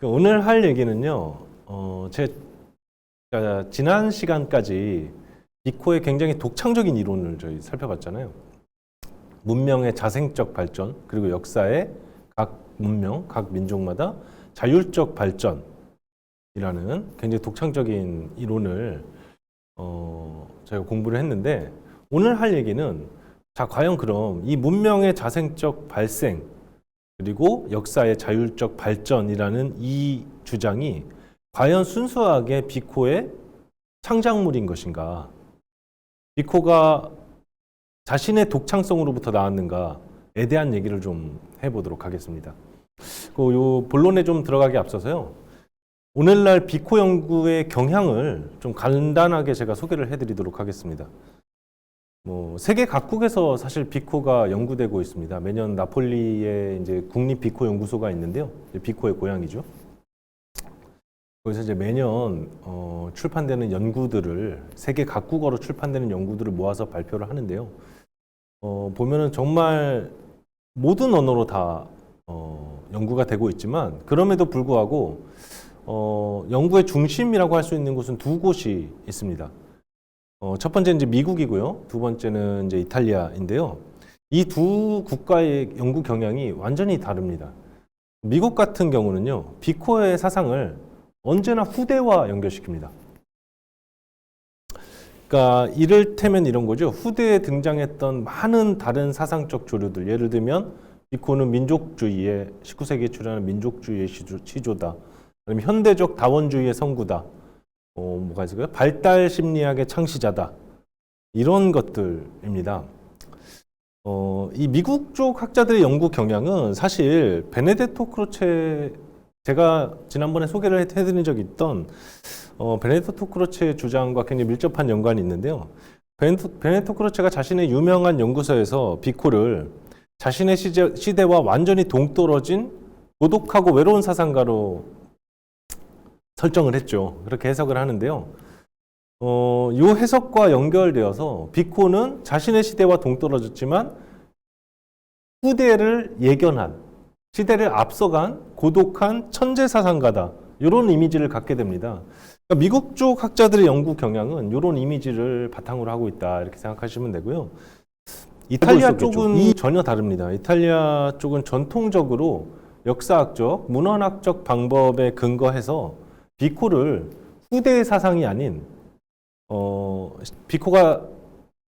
오늘 할 얘기는요, 제가 지난 시간까지 비코의 굉장히 독창적인 이론을 저희 살펴봤잖아요. 문명의 자생적 발전, 그리고 역사의 각 문명, 각 민족마다 자율적 발전이라는 굉장히 독창적인 이론을 저희가 공부를 했는데, 오늘 할 얘기는 자, 과연 그럼 이 문명의 자생적 발생, 그리고 역사의 자율적 발전이라는 이 주장이 과연 순수하게 비코의 창작물인 것인가? 비코가 자신의 독창성으로부터 나왔는가에 대한 얘기를 좀 해보도록 하겠습니다. 요 본론에 좀 들어가기 앞서서요, 오늘날 비코 연구의 경향을 좀 간단하게 제가 소개를 해드리도록 하겠습니다. 세계 각국에서 사실 비코가 연구되고 있습니다. 매년 나폴리에 이제 국립 비코 연구소가 있는데요. 비코의 고향이죠. 거기서 이제 매년 출판되는 연구들을, 세계 각국어로 출판되는 연구들을 모아서 발표를 하는데요. 보면은 정말 모든 언어로 다 연구가 되고 있지만, 그럼에도 불구하고 연구의 중심이라고 할 수 있는 곳은 두 곳이 있습니다. 첫 번째는 이제 미국이고요. 두 번째는 이제 이탈리아인데요. 이 두 국가의 연구 경향이 완전히 다릅니다. 미국 같은 경우는요, 비코의 사상을 언제나 후대와 연결시킵니다. 그러니까 이를테면 이런 거죠. 후대에 등장했던 많은 다른 사상적 조류들, 예를 들면 비코는 민족주의의 19세기에 출현한 민족주의의 시조다. 아니면 현대적 다원주의의 선구다. 뭐가 있을까요? 발달 심리학의 창시자다. 이런 것들입니다. 이 미국 쪽 학자들의 연구 경향은 사실 베네딕토 크로체, 제가 지난번에 소개를 해드린 적이 있던 베네딕토 크로체의 주장과 굉장히 밀접한 연관이 있는데요. 베네딕토 크로체가 자신의 유명한 연구서에서 비코를 자신의 시대와 완전히 동떨어진 고독하고 외로운 사상가로 설정을 했죠. 그렇게 해석을 하는데요. 이 해석과 연결되어서 비코는 자신의 시대와 동떨어졌지만 후대를 예견한, 시대를 앞서간 고독한 천재 사상가다. 이런 이미지를 갖게 됩니다. 그러니까 미국 쪽 학자들의 연구 경향은 이런 이미지를 바탕으로 하고 있다. 이렇게 생각하시면 되고요. 이탈리아 쪽은 전혀 다릅니다. 이탈리아 쪽은 전통적으로 역사학적, 문헌학적 방법에 근거해서 비코를 후대의 사상이 아닌 비코가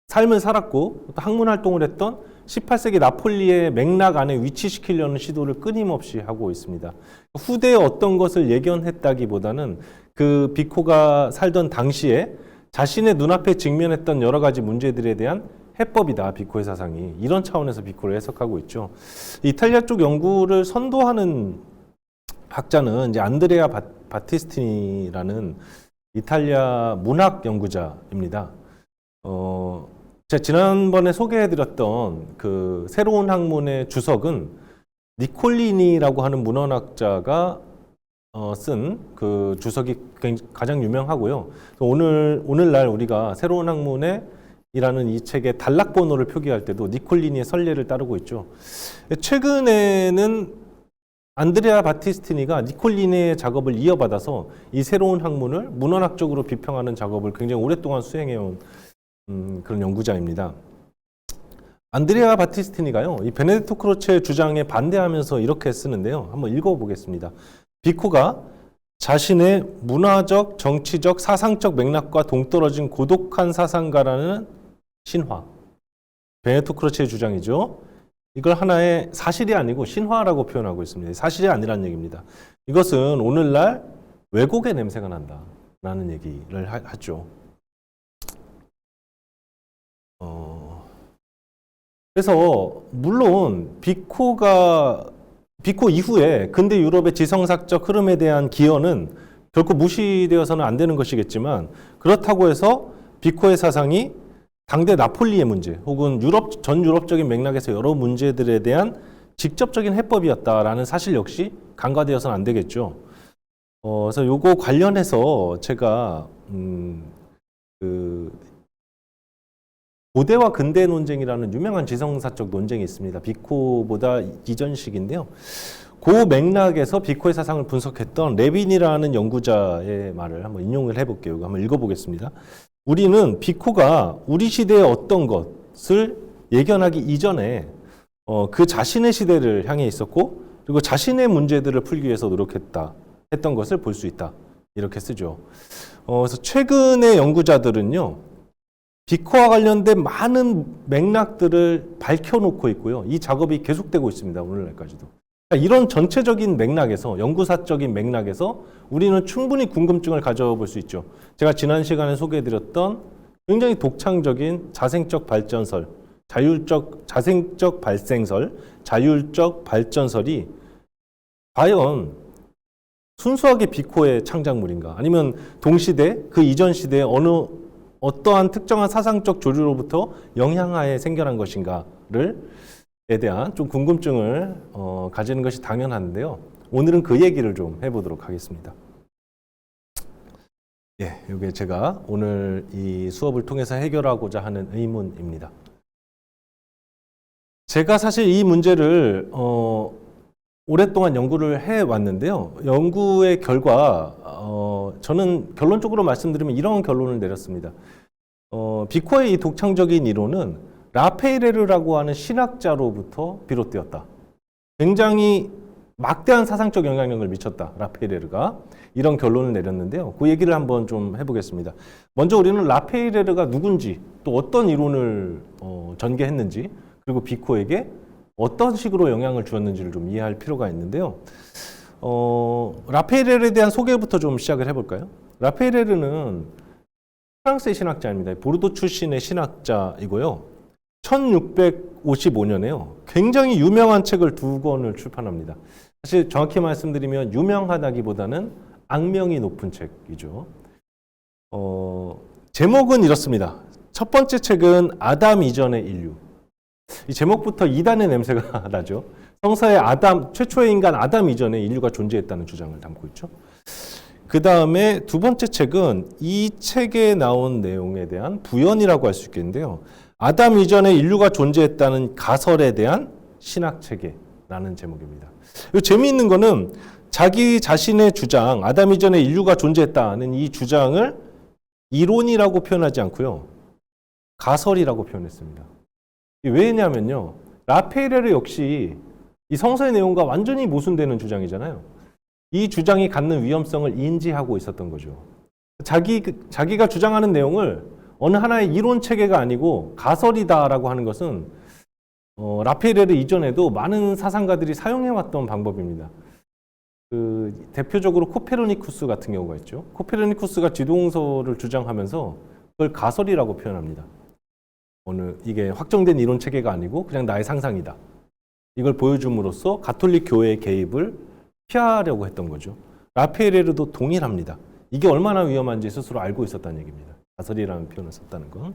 삶을 살았고 또 학문 활동을 했던 18세기 나폴리의 맥락 안에 위치시키려는 시도를 끊임없이 하고 있습니다. 후대의 어떤 것을 예견했다기보다는 그 비코가 살던 당시에 자신의 눈앞에 직면했던 여러 가지 문제들에 대한 해법이다, 비코의 사상이. 이런 차원에서 비코를 해석하고 있죠. 이탈리아 쪽 연구를 선도하는 학자는 이제 안드레아 바티스티니라는 이탈리아 문학 연구자입니다. 제가 지난번에 소개해드렸던 그 새로운 학문의 주석은 니콜리니라고 하는 문헌학자가 쓴 그 주석이 가장 유명하고요. 오늘날 우리가 새로운 학문이라는 이 책의 단락 번호를 표기할 때도 니콜리니의 선례를 따르고 있죠. 최근에는 안드레아 바티스티니가 니콜리니의 작업을 이어받아서 이 새로운 학문을 문헌학적으로 비평하는 작업을 굉장히 오랫동안 수행해온 그런 연구자입니다. 안드레아 바티스티니가요, 이 베네딕토 크로체의 주장에 반대하면서 이렇게 쓰는데요. 한번 읽어보겠습니다. 비코가 자신의 문화적, 정치적, 사상적 맥락과 동떨어진 고독한 사상가라는 신화. 베네딕토 크로체의 주장이죠. 이걸 하나의 사실이 아니고 신화라고 표현하고 있습니다. 사실이 아니라는 얘기입니다. 이것은 오늘날 왜곡의 냄새가 난다라는 얘기를 하죠. 그래서 물론 비코 이후에 근대 유럽의 지성사적 흐름에 대한 기여는 결코 무시되어서는 안 되는 것이겠지만, 그렇다고 해서 비코의 사상이 당대 나폴리의 문제 혹은 전 유럽적인 맥락에서 여러 문제들에 대한 직접적인 해법이었다라는 사실 역시 간과되어서는 안 되겠죠. 그래서 요거 관련해서 제가 고대와 근대 논쟁이라는 유명한 지성사적 논쟁이 있습니다. 비코보다 이전 시기인데요. 그 맥락에서 비코의 사상을 분석했던 레빈이라는 연구자의 말을 한번 인용을 해볼게요. 한번 읽어보겠습니다. 우리는 비코가 우리 시대의 어떤 것을 예견하기 이전에 그 자신의 시대를 향해 있었고 그리고 자신의 문제들을 풀기 위해서 노력했다 했던 것을 볼 수 있다. 이렇게 쓰죠. 그래서 최근의 연구자들은요. 비코와 관련된 많은 맥락들을 밝혀놓고 있고요. 이 작업이 계속되고 있습니다. 오늘날까지도. 이런 전체적인 맥락에서 연구사적인 맥락에서 우리는 충분히 궁금증을 가져볼 수 있죠. 제가 지난 시간에 소개해드렸던 굉장히 독창적인 자생적 발전설, 자생적 발생설, 자율적 발전설이 과연 순수하게 비코의 창작물인가? 아니면 동시대, 그 이전 시대에 어떠한 특정한 사상적 조류로부터 영향하에 생겨난 것인가를 에 대한 좀 궁금증을 가지는 것이 당연한데요. 오늘은 그 얘기를 좀 해보도록 하겠습니다. 예, 이게 제가 오늘 이 수업을 통해서 해결하고자 하는 의문입니다. 제가 사실 이 문제를 오랫동안 연구를 해왔는데요. 연구의 결과 저는 결론적으로 말씀드리면 이런 결론을 내렸습니다. 비코의 이 독창적인 이론은 라페이레르라고 하는 신학자로부터 비롯되었다. 굉장히 막대한 사상적 영향력을 미쳤다. 라페이레르가 이런 결론을 내렸는데요. 그 얘기를 한번 좀 해보겠습니다. 먼저 우리는 라페이레르가 누군지 또 어떤 이론을 전개했는지 그리고 비코에게 어떤 식으로 영향을 주었는지를 좀 이해할 필요가 있는데요. 라페이레르에 대한 소개부터 좀 시작을 해볼까요? 라페이레르는 프랑스의 신학자입니다. 보르도 출신의 신학자이고요. 1655년에요. 굉장히 유명한 책을 2권을 출판합니다. 사실 정확히 말씀드리면 유명하다기보다는 악명이 높은 책이죠. 제목은 이렇습니다. 첫 번째 책은 아담 이전의 인류. 이 제목부터 이단의 냄새가 나죠. 성서의 최초의 인간 아담 이전에 인류가 존재했다는 주장을 담고 있죠. 그 다음에 두 번째 책은 이 책에 나온 내용에 대한 부연이라고 할 수 있겠는데요. 아담 이전에 인류가 존재했다는 가설에 대한 신학체계라는 제목입니다. 재미있는 거는 자기 자신의 주장, 아담 이전에 인류가 존재했다는 이 주장을 이론이라고 표현하지 않고요. 가설이라고 표현했습니다. 왜냐면요. 라페이레르 역시 이 성서의 내용과 완전히 모순되는 주장이잖아요. 이 주장이 갖는 위험성을 인지하고 있었던 거죠. 자기가 주장하는 내용을 어느 하나의 이론 체계가 아니고 가설이다라고 하는 것은 라페이레르 이전에도 많은 사상가들이 사용해왔던 방법입니다. 대표적으로 코페르니쿠스 같은 경우가 있죠. 코페르니쿠스가 지동설을 주장하면서 그걸 가설이라고 표현합니다. 이게 확정된 이론 체계가 아니고 그냥 나의 상상이다. 이걸 보여줌으로써 가톨릭 교회의 개입을 피하려고 했던 거죠. 라페이레르도 동일합니다. 이게 얼마나 위험한지 스스로 알고 있었다는 얘기입니다. 가설이라는 표현을 썼다는 건.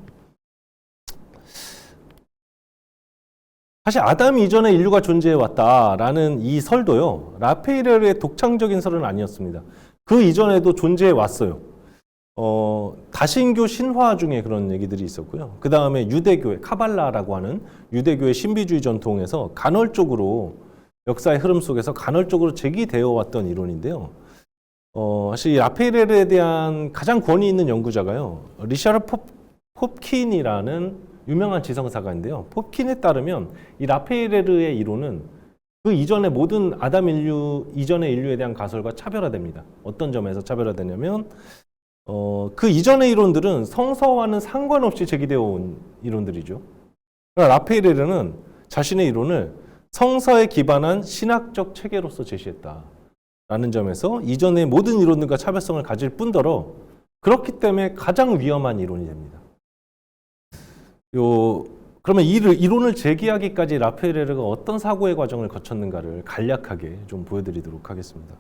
사실 아담 이전에 인류가 존재해 왔다라는 이 설도요. 라페이레르의 독창적인 설은 아니었습니다. 그 이전에도 존재해 왔어요. 다신교 신화 중에 그런 얘기들이 있었고요. 그 다음에 유대교회, 카발라라고 하는 유대교회 신비주의 전통에서 간헐적으로 역사의 흐름 속에서 간헐적으로 제기되어 왔던 이론인데요. 사실 라페이레르에 대한 가장 권위 있는 연구자가요. 리샤르 pop킨이라는 유명한 지성사가인데요. pop킨에 따르면 이 라페이레르의 이론은 그 이전의 모든 아담 인류 이전의 인류에 대한 가설과 차별화됩니다. 어떤 점에서 차별화되냐면 그 이전의 이론들은 성서와는 상관없이 제기되어 온 이론들이죠. 그러나 라페이레르는 자신의 이론을 성서에 기반한 신학적 체계로서 제시했다. 라는 점에서 이전의 모든 이론들과 차별성을 가질 뿐더러 그렇기 때문에 가장 위험한 이론이 됩니다. 그러면 이 이론을 제기하기까지 라페이레르가 어떤 사고의 과정을 거쳤는가를 간략하게 좀 보여드리도록 하겠습니다.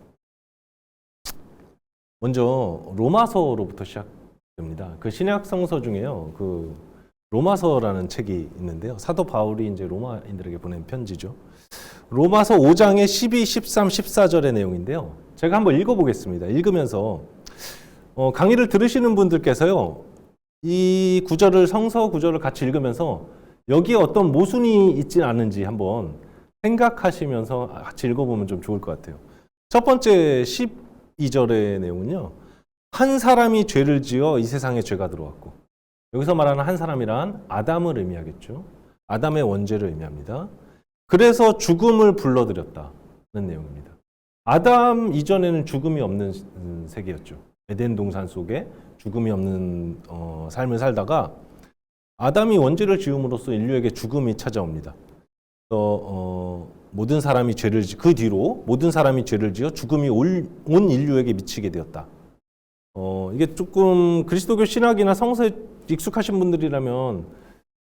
먼저 로마서로부터 시작됩니다. 그 신약 성서 중에요. 그 로마서라는 책이 있는데요. 사도 바울이 이제 로마인들에게 보낸 편지죠. 로마서 5장의 12, 13, 14절의 내용인데요. 제가 한번 읽어보겠습니다. 읽으면서 강의를 들으시는 분들께서요. 이 구절을 성서 구절을 같이 읽으면서 여기에 어떤 모순이 있진 않은지 한번 생각하시면서 같이 읽어보면 좀 좋을 것 같아요. 첫 번째 12절의 내용은요. 한 사람이 죄를 지어 이 세상에 죄가 들어왔고, 여기서 말하는 한 사람이란 아담을 의미하겠죠. 아담의 원죄를 의미합니다. 그래서 죽음을 불러들였다는 내용입니다. 아담 이전에는 죽음이 없는 세계였죠. 에덴 동산 속에 죽음이 없는 삶을 살다가 아담이 원죄를 지음으로써 인류에게 죽음이 찾아옵니다. 모든 사람이 그 뒤로 모든 사람이 죄를 지어 죽음이 온 인류에게 미치게 되었다. 이게 조금 그리스도교 신학이나 성서에 익숙하신 분들이라면,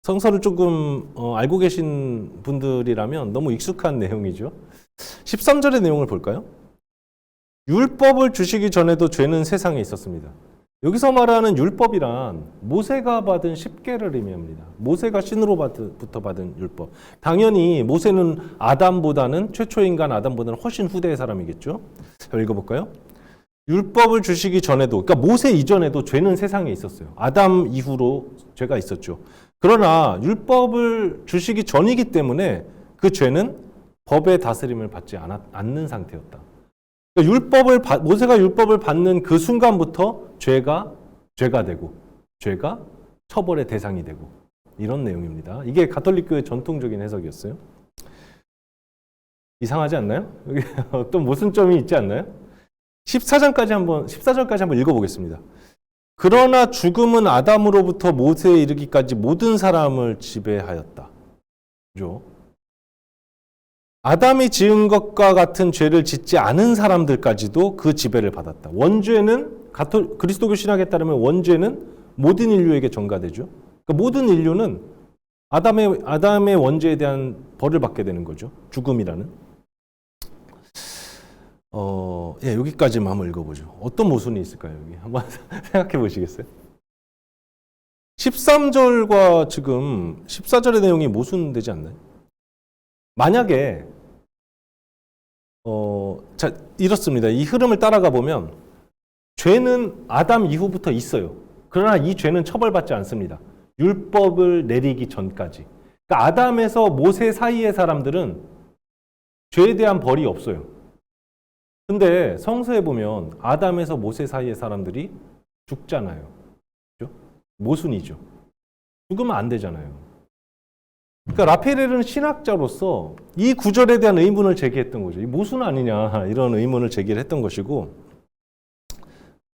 성서를 조금 알고 계신 분들이라면 너무 익숙한 내용이죠. 13절의 내용을 볼까요? 율법을 주시기 전에도 죄는 세상에 있었습니다. 여기서 말하는 율법이란 모세가 받은 10계를 의미합니다. 모세가 신으로부터 받은 율법. 당연히 모세는 최초 인간 아담보다는 훨씬 후대의 사람이겠죠. 자, 읽어볼까요? 율법을 주시기 전에도, 그러니까 모세 이전에도 죄는 세상에 있었어요. 아담 이후로 죄가 있었죠. 그러나 율법을 주시기 전이기 때문에 그 죄는 법의 다스림을 받지 않는 상태였다. 그러니까 모세가 율법을 받는 그 순간부터 죄가 되고, 죄가 처벌의 대상이 되고, 이런 내용입니다. 이게 가톨릭교의 전통적인 해석이었어요. 이상하지 않나요? 여기 어떤 모순점이 있지 않나요? 14절까지 한번 읽어보겠습니다. 그러나 죽음은 아담으로부터 모세에 이르기까지 모든 사람을 지배하였다. 그죠? 아담이 지은 것과 같은 죄를 짓지 않은 사람들까지도 그 지배를 받았다. 원죄는 그리스도교 신학에 따르면 원죄는 모든 인류에게 전가되죠. 그러니까 모든 인류는 아담의 원죄에 대한 벌을 받게 되는 거죠. 죽음이라는. 여기까지만 한번 읽어보죠. 어떤 모순이 있을까요? 여기 한번 생각해 보시겠어요? 13절과 지금 14절의 내용이 모순되지 않나요? 만약에 이렇습니다. 이 흐름을 따라가 보면 죄는 아담 이후부터 있어요. 그러나 이 죄는 처벌받지 않습니다. 율법을 내리기 전까지. 그러니까 아담에서 모세 사이의 사람들은 죄에 대한 벌이 없어요. 근데 성서에 보면 아담에서 모세 사이의 사람들이 죽잖아요. 그렇죠? 모순이죠. 죽으면 안 되잖아요. 그러니까 라페렐은 신학자로서 이 구절에 대한 의문을 제기했던 거죠. 이 모순 아니냐, 이런 의문을 제기를 했던 것이고,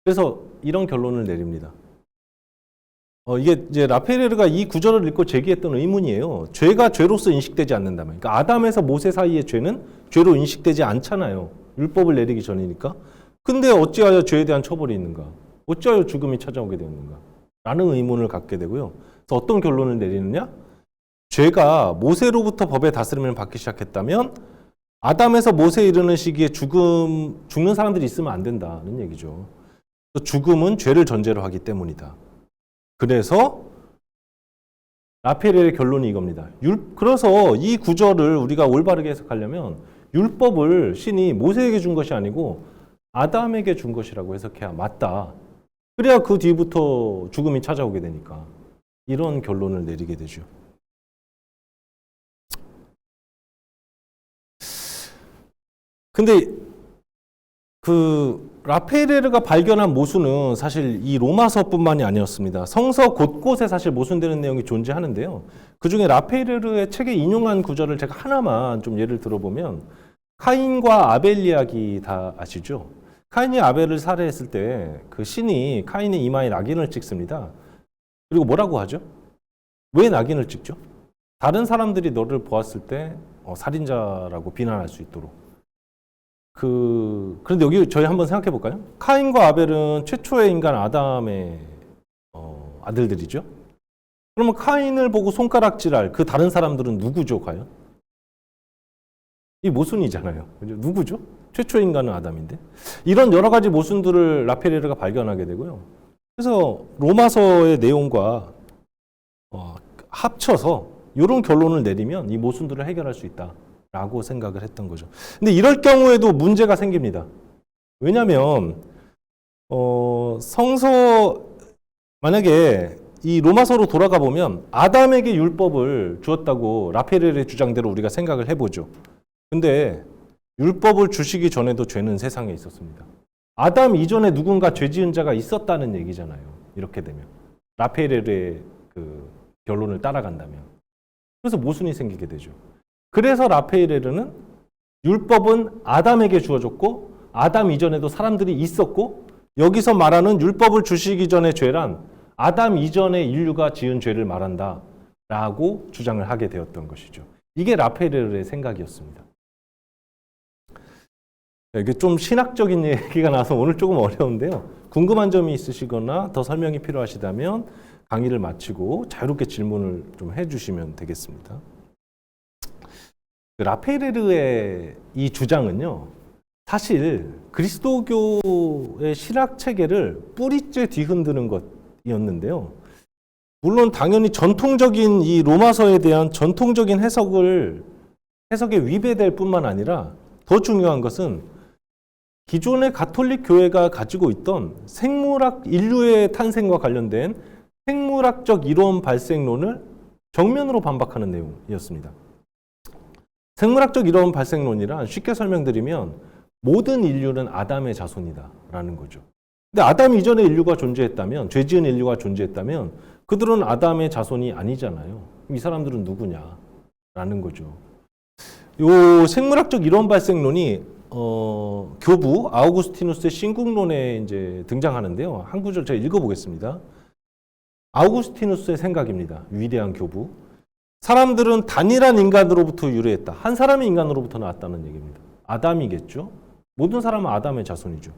그래서 이런 결론을 내립니다. 이게 이제 라페렐가 이 구절을 읽고 제기했던 의문이에요. 죄가 죄로서 인식되지 않는다면, 그러니까 아담에서 모세 사이의 죄는 죄로 인식되지 않잖아요. 율법을 내리기 전이니까. 근데 어찌하여 죄에 대한 처벌이 있는가? 어찌하여 죽음이 찾아오게 되었는가? 라는 의문을 갖게 되고요. 그래서 어떤 결론을 내리느냐? 죄가 모세로부터 법의 다스림을 받기 시작했다면 아담에서 모세에 이르는 시기에 죽는 사람들이 있으면 안 된다는 얘기죠. 죽음은 죄를 전제로 하기 때문이다. 그래서 라페렐의 결론이 이겁니다. 그래서 이 구절을 우리가 올바르게 해석하려면 율법을 신이 모세에게 준 것이 아니고 아담에게 준 것이라고 해석해야 맞다. 그래야 그 뒤부터 죽음이 찾아오게 되니까 이런 결론을 내리게 되죠. 근데 라페레르가 발견한 모순은 사실 이 로마서뿐만이 아니었습니다. 성서 곳곳에 사실 모순되는 내용이 존재하는데요. 그중에 라페레르의 책에 인용한 구절을 제가 하나만 좀 예를 들어보면, 카인과 아벨 이야기 다 아시죠? 카인이 아벨을 살해했을 때 그 신이 카인의 이마에 낙인을 찍습니다. 그리고 뭐라고 하죠? 왜 낙인을 찍죠? 다른 사람들이 너를 보았을 때 살인자라고 비난할 수 있도록. 그런데 여기 저희 한번 생각해 볼까요? 카인과 아벨은 최초의 인간 아담의 아들들이죠. 그러면 카인을 보고 손가락질할 그 다른 사람들은 누구죠, 과연? 이 모순이잖아요. 그죠? 누구죠? 최초 인간은 아담인데. 이런 여러 가지 모순들을 라페레르가 발견하게 되고요. 그래서 로마서의 내용과 합쳐서 이런 결론을 내리면 이 모순들을 해결할 수 있다라고 생각을 했던 거죠. 근데 이럴 경우에도 문제가 생깁니다. 왜냐하면 성서 만약에 이 로마서로 돌아가 보면 아담에게 율법을 주었다고 라페렐의 주장대로 우리가 생각을 해보죠. 근데 율법을 주시기 전에도 죄는 세상에 있었습니다. 아담 이전에 누군가 죄 지은 자가 있었다는 얘기잖아요. 이렇게 되면 라페렐의 그 결론을 따라간다면. 그래서 모순이 생기게 되죠. 그래서 라페렐은 율법은 아담에게 주어졌고 아담 이전에도 사람들이 있었고 여기서 말하는 율법을 주시기 전의 죄란 아담 이전의 인류가 지은 죄를 말한다 라고 주장을 하게 되었던 것이죠. 이게 라페렐의 생각이었습니다. 이게 좀 신학적인 얘기가 나와서 오늘 조금 어려운데요. 궁금한 점이 있으시거나 더 설명이 필요하시다면 강의를 마치고 자유롭게 질문을 좀 해주시면 되겠습니다. 라페렐의 이 주장은요, 사실 그리스도교의 신학 체계를 뿌리째 뒤흔드는 것이었는데요. 물론 당연히 전통적인 이 로마서에 대한 전통적인 해석에 위배될 뿐만 아니라 더 중요한 것은 기존의 가톨릭 교회가 가지고 있던 인류의 탄생과 관련된 생물학적 이론 발생론을 정면으로 반박하는 내용이었습니다. 생물학적 이론 발생론이란 쉽게 설명드리면 모든 인류는 아담의 자손이다라는 거죠. 근데 아담 이전에 인류가 존재했다면, 죄 지은 인류가 존재했다면 그들은 아담의 자손이 아니잖아요. 이 사람들은 누구냐라는 거죠. 요 생물학적 이론 발생론이 교부 아우구스티누스의 신국론에 이제 등장하는데요. 한 구절 제가 읽어보겠습니다. 아우구스티누스의 생각입니다. 위대한 교부. 사람들은 단일한 인간으로부터 유래했다. 한 사람의 인간으로부터 나왔다는 얘기입니다. 아담이겠죠. 모든 사람은 아담의 자손이죠.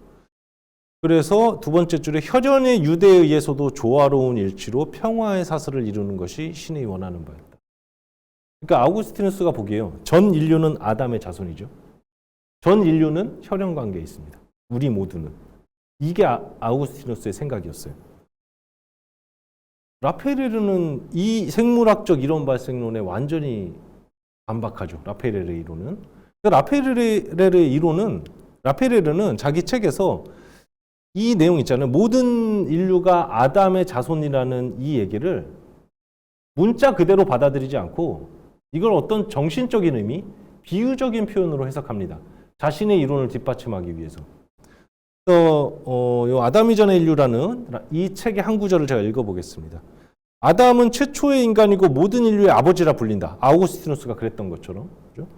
그래서 두 번째 줄에 혈연의 유대에 의해서도 조화로운 일치로 평화의 사슬을 이루는 것이 신이 원하는 바였다. 그러니까 아우구스티누스가 보기에요. 전 인류는 아담의 자손이죠. 전 인류는 혈연 관계에 있습니다. 우리 모두는. 이게 아우구스티누스의 생각이었어요. 라페렐은 이 생물학적 이론 발생론에 완전히 반박하죠. 라페렐의 이론은. 라페렐은 자기 책에서 이 내용 있잖아요. 모든 인류가 아담의 자손이라는 이 얘기를 문자 그대로 받아들이지 않고 이걸 어떤 정신적인 의미, 비유적인 표현으로 해석합니다. 자신의 이론을 뒷받침하기 위해서. 요 아담 이전의 인류라는 이 책의 한 구절을 제가 읽어보겠습니다. 아담은 최초의 인간이고 모든 인류의 아버지라 불린다. 아우구스티누스가 그랬던 것처럼. 그렇죠?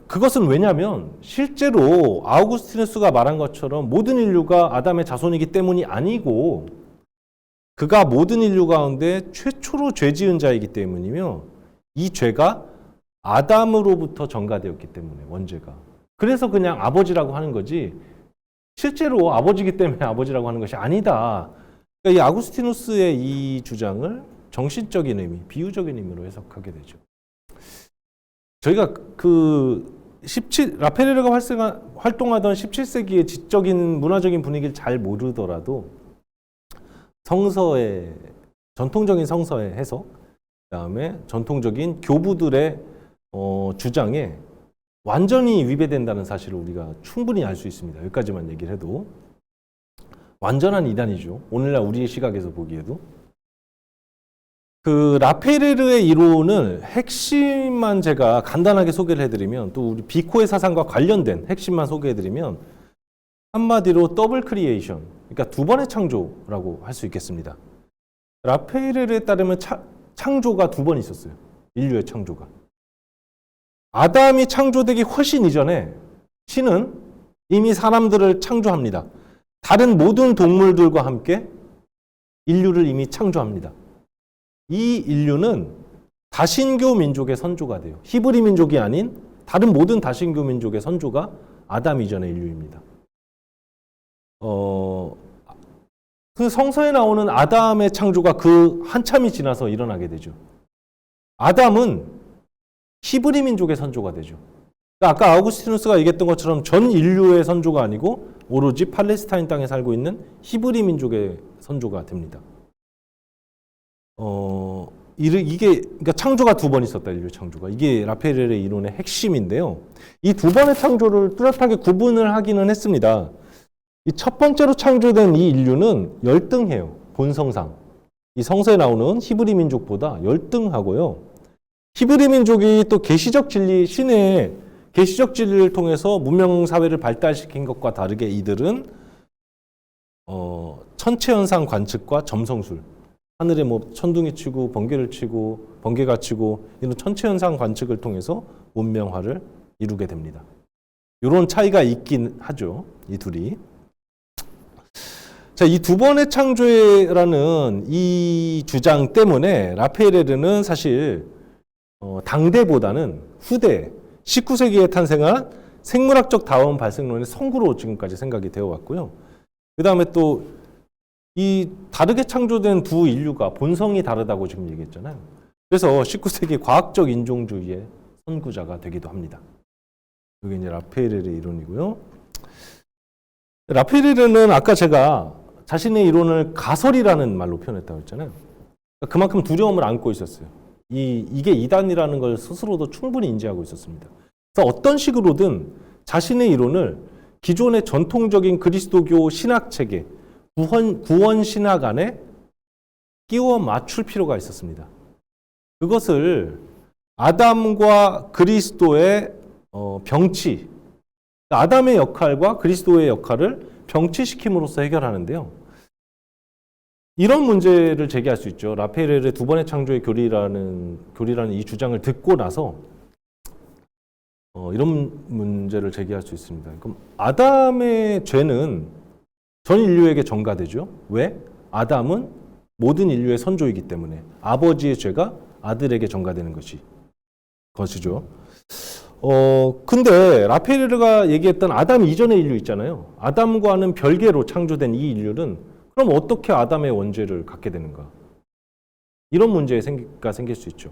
그것은 왜냐하면 실제로 아우구스티누스가 말한 것처럼 모든 인류가 아담의 자손이기 때문이 아니고 그가 모든 인류 가운데 최초로 죄 지은 자이기 때문이며 이 죄가 아담으로부터 전가되었기 때문에 원죄가. 그래서 그냥 아버지라고 하는 거지 실제로 아버지이기 때문에 아버지라고 하는 것이 아니다. 그러니까 이 아구스티누스의 이 주장을 정신적인 의미, 비유적인 의미로 해석하게 되죠. 저희가 라페렐가 활동하던 17세기의 지적인 문화적인 분위기를 잘 모르더라도 전통적인 성서의 해석, 그다음에 전통적인 교부들의 주장에 완전히 위배된다는 사실을 우리가 충분히 알 수 있습니다. 여기까지만 얘기를 해도. 완전한 이단이죠. 오늘날 우리의 시각에서 보기에도. 라페렐의 이론을 핵심만 제가 간단하게 소개를 해드리면 또 우리 비코의 사상과 관련된 핵심만 소개해드리면 한마디로 더블 크리에이션, 그러니까 두 번의 창조라고 할 수 있겠습니다. 라페렐에 따르면 창조가 두 번 있었어요. 인류의 창조가. 아담이 창조되기 훨씬 이전에 신은 이미 사람들을 창조합니다. 다른 모든 동물들과 함께 인류를 이미 창조합니다. 이 인류는 다신교 민족의 선조가 돼요. 히브리 민족이 아닌 다른 모든 다신교 민족의 선조가 아담 이전의 인류입니다. 그 성서에 나오는 아담의 창조가 그 한참이 지나서 일어나게 되죠. 아담은 히브리 민족의 선조가 되죠. 그러니까 아까 아우구스티누스가 얘기했던 것처럼 전 인류의 선조가 아니고 오로지 팔레스타인 땅에 살고 있는 히브리 민족의 선조가 됩니다. 그러니까 창조가 두 번 있었다, 인류 창조가. 이게 라페렐의 이론의 핵심인데요. 이 두 번의 창조를 뚜렷하게 구분을 하기는 했습니다. 이 첫 번째로 창조된 이 인류는 열등해요. 본성상 이 성서에 나오는 히브리 민족보다 열등하고요. 히브리 민족이 또 계시적 진리, 신의 계시적 진리를 통해서 문명 사회를 발달시킨 것과 다르게 이들은 천체 현상 관측과 점성술, 하늘에 뭐 천둥이 치고 번개를 치고 번개가 치고 이런 천체 현상 관측을 통해서 문명화를 이루게 됩니다. 이런 차이가 있긴 하죠, 이 둘이. 자, 이 두 번의 창조라는 이 주장 때문에 라파엘레르는 사실 당대보다는 후대 19세기에 탄생한 생물학적 다원 발생론의 성구로 지금까지 생각이 되어 왔고요. 그 다음에 또 이 다르게 창조된 두 인류가 본성이 다르다고 지금 얘기했잖아요. 그래서 19세기 과학적 인종주의의 선구자가 되기도 합니다. 이게 이제 라파엘레르의 이론이고요. 라파엘레르는 아까 제가 자신의 이론을 가설이라는 말로 표현했다고 했잖아요. 그만큼 두려움을 안고 있었어요. 이게 이단이라는 걸 스스로도 충분히 인지하고 있었습니다. 그래서 어떤 식으로든 자신의 이론을 기존의 전통적인 그리스도교 신학 체계, 구원 신학 안에 끼워 맞출 필요가 있었습니다. 그것을 아담과 그리스도의 병치, 아담의 역할과 그리스도의 역할을 병치시킴으로써 해결하는데요. 이런 문제를 제기할 수 있죠. 라파엘레르의 두 번의 창조의 교리라는 이 주장을 듣고 나서 이런 문제를 제기할 수 있습니다. 그럼 아담의 죄는 전 인류에게 전가되죠. 왜? 아담은 모든 인류의 선조이기 때문에 아버지의 죄가 아들에게 전가되는 것이죠. 근데 라파엘레르가 얘기했던 아담 이전의 인류 있잖아요. 아담과는 별개로 창조된 이 인류는 그럼 어떻게 아담의 원죄를 갖게 되는가? 이런 문제가 생길 수 있죠.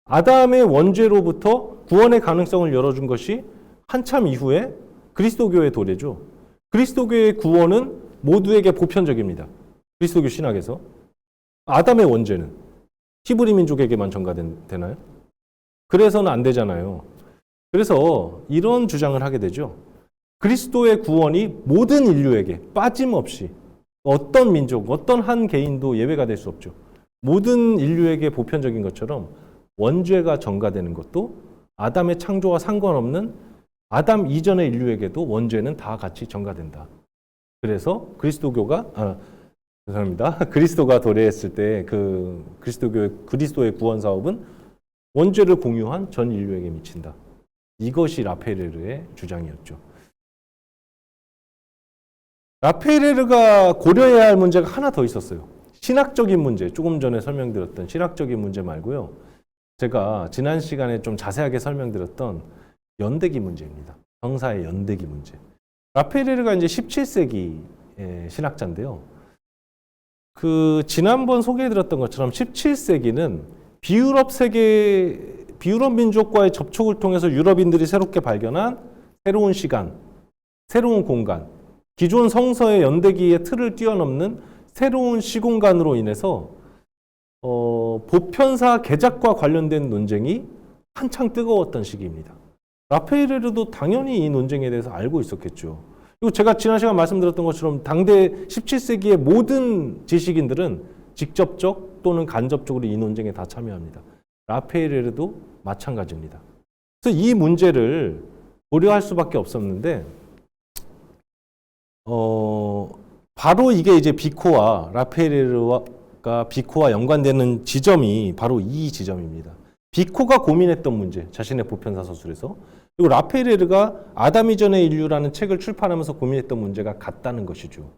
아담의 원죄로부터 구원의 가능성을 열어준 것이 한참 이후에 그리스도교의 도래죠. 그리스도교의 구원은 모두에게 보편적입니다. 그리스도교 신학에서. 아담의 원죄는 히브리 민족에게만 전가되나요? 그래서는 안 되잖아요. 그래서 이런 주장을 하게 되죠. 그리스도의 구원이 모든 인류에게 빠짐없이 어떤 민족, 어떤 한 개인도 예외가 될 수 없죠. 모든 인류에게 보편적인 것처럼 원죄가 전가되는 것도 아담의 창조와 상관없는 아담 이전의 인류에게도 원죄는 다 같이 전가된다. 그래서 그리스도가 도래했을 때 그 그리스도의 구원 사업은 원죄를 공유한 전 인류에게 미친다. 이것이 라파엘레르의 주장이었죠. 라파엘레르가 고려해야 할 문제가 하나 더 있었어요. 신학적인 문제, 조금 전에 설명드렸던 신학적인 문제 말고요. 제가 지난 시간에 좀 자세하게 설명드렸던 연대기 문제입니다. 성사의 연대기 문제. 라파엘레르가 이제 17세기의 신학자인데요. 지난번 소개해드렸던 것처럼 17세기는 비유럽 민족과의 접촉을 통해서 유럽인들이 새롭게 발견한 새로운 시간, 새로운 공간, 기존 성서의 연대기의 틀을 뛰어넘는 새로운 시공간으로 인해서 보편사 개작과 관련된 논쟁이 한창 뜨거웠던 시기입니다. 라파엘레르도 당연히 이 논쟁에 대해서 알고 있었겠죠. 그리고 제가 지난 시간 말씀드렸던 것처럼 당대 17세기의 모든 지식인들은 직접적 또는 간접적으로 이 논쟁에 다 참여합니다. 라파엘레르도 마찬가지입니다. 그래서 이 문제를 고려할 수밖에 없었는데 바로 이게 이제 비코와 라파엘레르가 비코와 연관되는 지점이 바로 이 지점입니다. 비코가 고민했던 문제, 자신의 보편사 서술에서, 그리고 라파엘레르가 아담 이전의 인류라는 책을 출판하면서 고민했던 문제가 같다는 것이죠.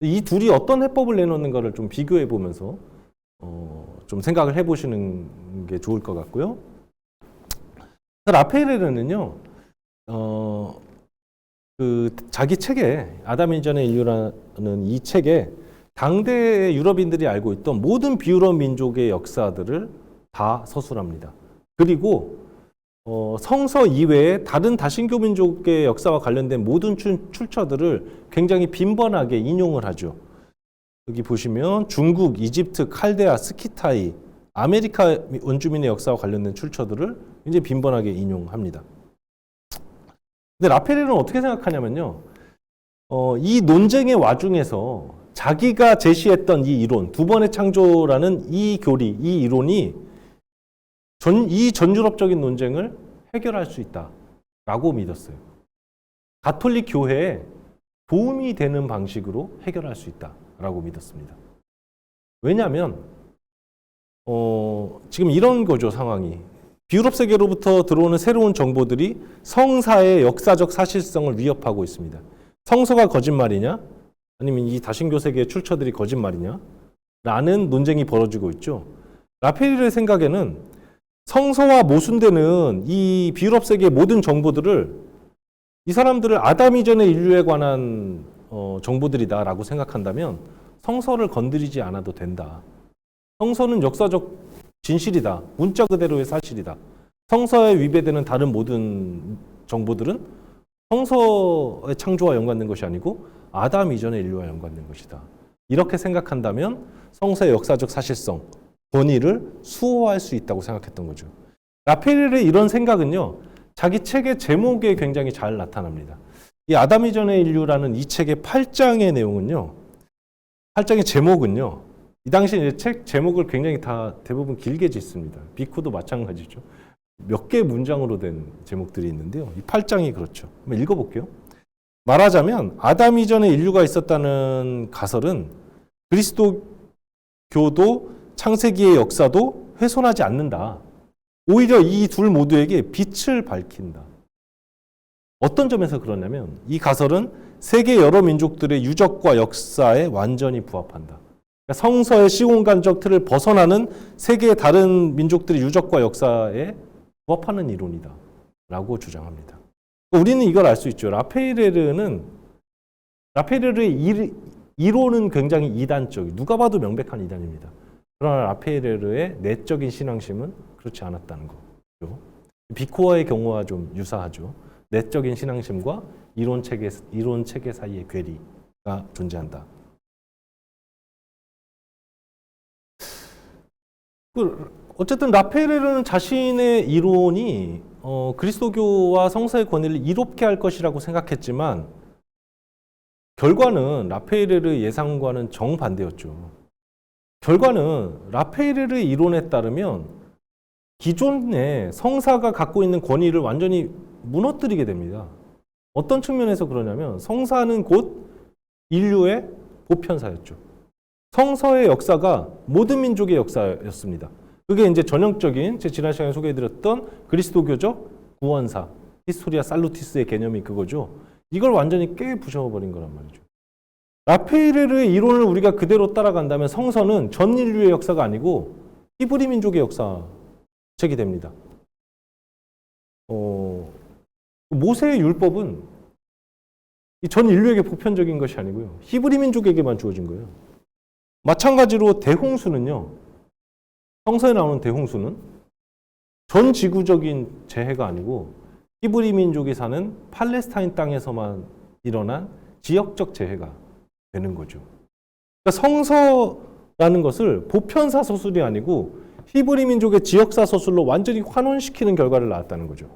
이 둘이 어떤 해법을 내놓는가를 좀 비교해 보면서 좀 생각을 해보시는 게 좋을 것 같고요. 라파엘레르는요, 자기 책에 아담 이전의 인류라는 이 책에 당대 유럽인들이 알고 있던 모든 비유럽 민족의 역사들을 다 서술합니다. 그리고 성서 이외에 다른 다신교 민족의 역사와 관련된 모든 출처들을 굉장히 빈번하게 인용을 하죠. 여기 보시면 중국, 이집트, 칼데아, 스키타이, 아메리카 원주민의 역사와 관련된 출처들을 굉장히 빈번하게 인용합니다. 근데 라파엘레르는 어떻게 생각하냐면요. 이 논쟁의 와중에서 자기가 제시했던 이 이론, 두 번의 창조라는 이 교리, 이 이론이 이 전유럽적인 논쟁을 해결할 수 있다라고 믿었어요. 가톨릭 교회에 도움이 되는 방식으로 해결할 수 있다라고 믿었습니다. 왜냐하면 지금 이런 거죠, 상황이. 비유럽 세계로부터 들어오는 새로운 정보들이 성사의 역사적 사실성을 위협하고 있습니다. 성서가 거짓말이냐? 아니면 이 다신교 세계의 출처들이 거짓말이냐? 라는 논쟁이 벌어지고 있죠. 라페일의 생각에는 성서와 모순되는 이 비유럽 세계의 모든 정보들을 이 사람들을 아담 이전의 인류에 관한 정보들이다라고 생각한다면 성서를 건드리지 않아도 된다. 성서는 역사적 진실이다. 문자 그대로의 사실이다. 성서에 위배되는 다른 모든 정보들은 성서의 창조와 연관된 것이 아니고 아담 이전의 인류와 연관된 것이다. 이렇게 생각한다면 성서의 역사적 사실성, 권위를 수호할 수 있다고 생각했던 거죠. 라페일의 이런 생각은요, 자기 책의 제목에 굉장히 잘 나타납니다. 이 아담 이전의 인류라는 이 책의 8장의 내용은요, 8장의 제목은요, 이 당시 이제 책 제목을 굉장히 다 대부분 길게 짓습니다. 비코도 마찬가지죠. 몇 개의 문장으로 된 제목들이 있는데요. 이 8장이 그렇죠. 한번 읽어볼게요. 말하자면 아담 이전에 인류가 있었다는 가설은 그리스도교도 창세기의 역사도 훼손하지 않는다. 오히려 이 둘 모두에게 빛을 밝힌다. 어떤 점에서 그러냐면 이 가설은 세계 여러 민족들의 유적과 역사에 완전히 부합한다. 성서의 시공간적 틀을 벗어나는 세계의 다른 민족들의 유적과 역사에 부합하는 이론이다 라고 주장합니다. 우리는 이걸 알 수 있죠. 라페이레르의 이론은 굉장히 이단적, 누가 봐도 명백한 이단입니다. 그러나 라페이레르의 내적인 신앙심은 그렇지 않았다는 거죠. 비코어의 경우와 좀 유사하죠. 내적인 신앙심과 이론 체계 사이의 괴리가 존재한다. 어쨌든 라페이레르는 자신의 이론이 그리스도교와 성서의 권위를 이롭게 할 것이라고 생각했지만 결과는 라페이레르의 예상과는 정반대였죠. 결과는 라페이레르의 이론에 따르면 기존의 성사가 갖고 있는 권위를 완전히 무너뜨리게 됩니다. 어떤 측면에서 그러냐면 성사는 곧 인류의 보편사였죠. 성서의 역사가 모든 민족의 역사였습니다. 그게 이제 전형적인 제 지난 시간에 소개해드렸던 그리스도교적 구원사, 히스토리아 살루티스의 개념이 그거죠. 이걸 완전히 깨부셔버린 거란 말이죠. 라페이레르의 이론을 우리가 그대로 따라간다면 성서는 전 인류의 역사가 아니고 히브리 민족의 역사책이 됩니다. 모세의 율법은 전 인류에게 보편적인 것이 아니고요. 히브리 민족에게만 주어진 거예요. 마찬가지로 대홍수는요. 성서에 나오는 대홍수는 전 지구적인 재해가 아니고 히브리 민족이 사는 팔레스타인 땅에서만 일어난 지역적 재해가 되는 거죠. 그러니까 성서라는 것을 보편사 서술이 아니고 히브리 민족의 지역사 서술로 완전히 환원시키는 결과를 낳았다는 거죠.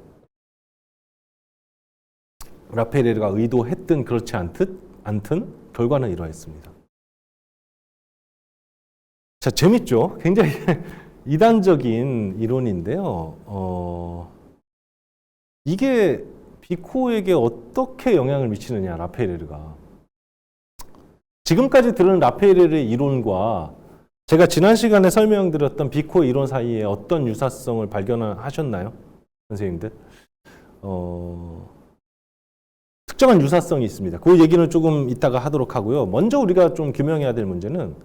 라페이레르가 의도했든 그렇지 않든 결과는 이러했습니다. 자, 재밌죠? 굉장히 이단적인 이론인데요. 이게 비코에게 어떻게 영향을 미치느냐, 라페이레르가. 지금까지 들은 라페이레르의 이론과 제가 지난 시간에 설명드렸던 비코 이론 사이에 어떤 유사성을 발견하셨나요? 선생님들? 특정한 유사성이 있습니다. 그 얘기는 조금 이따가 하도록 하고요. 먼저 우리가 좀 규명해야 될 문제는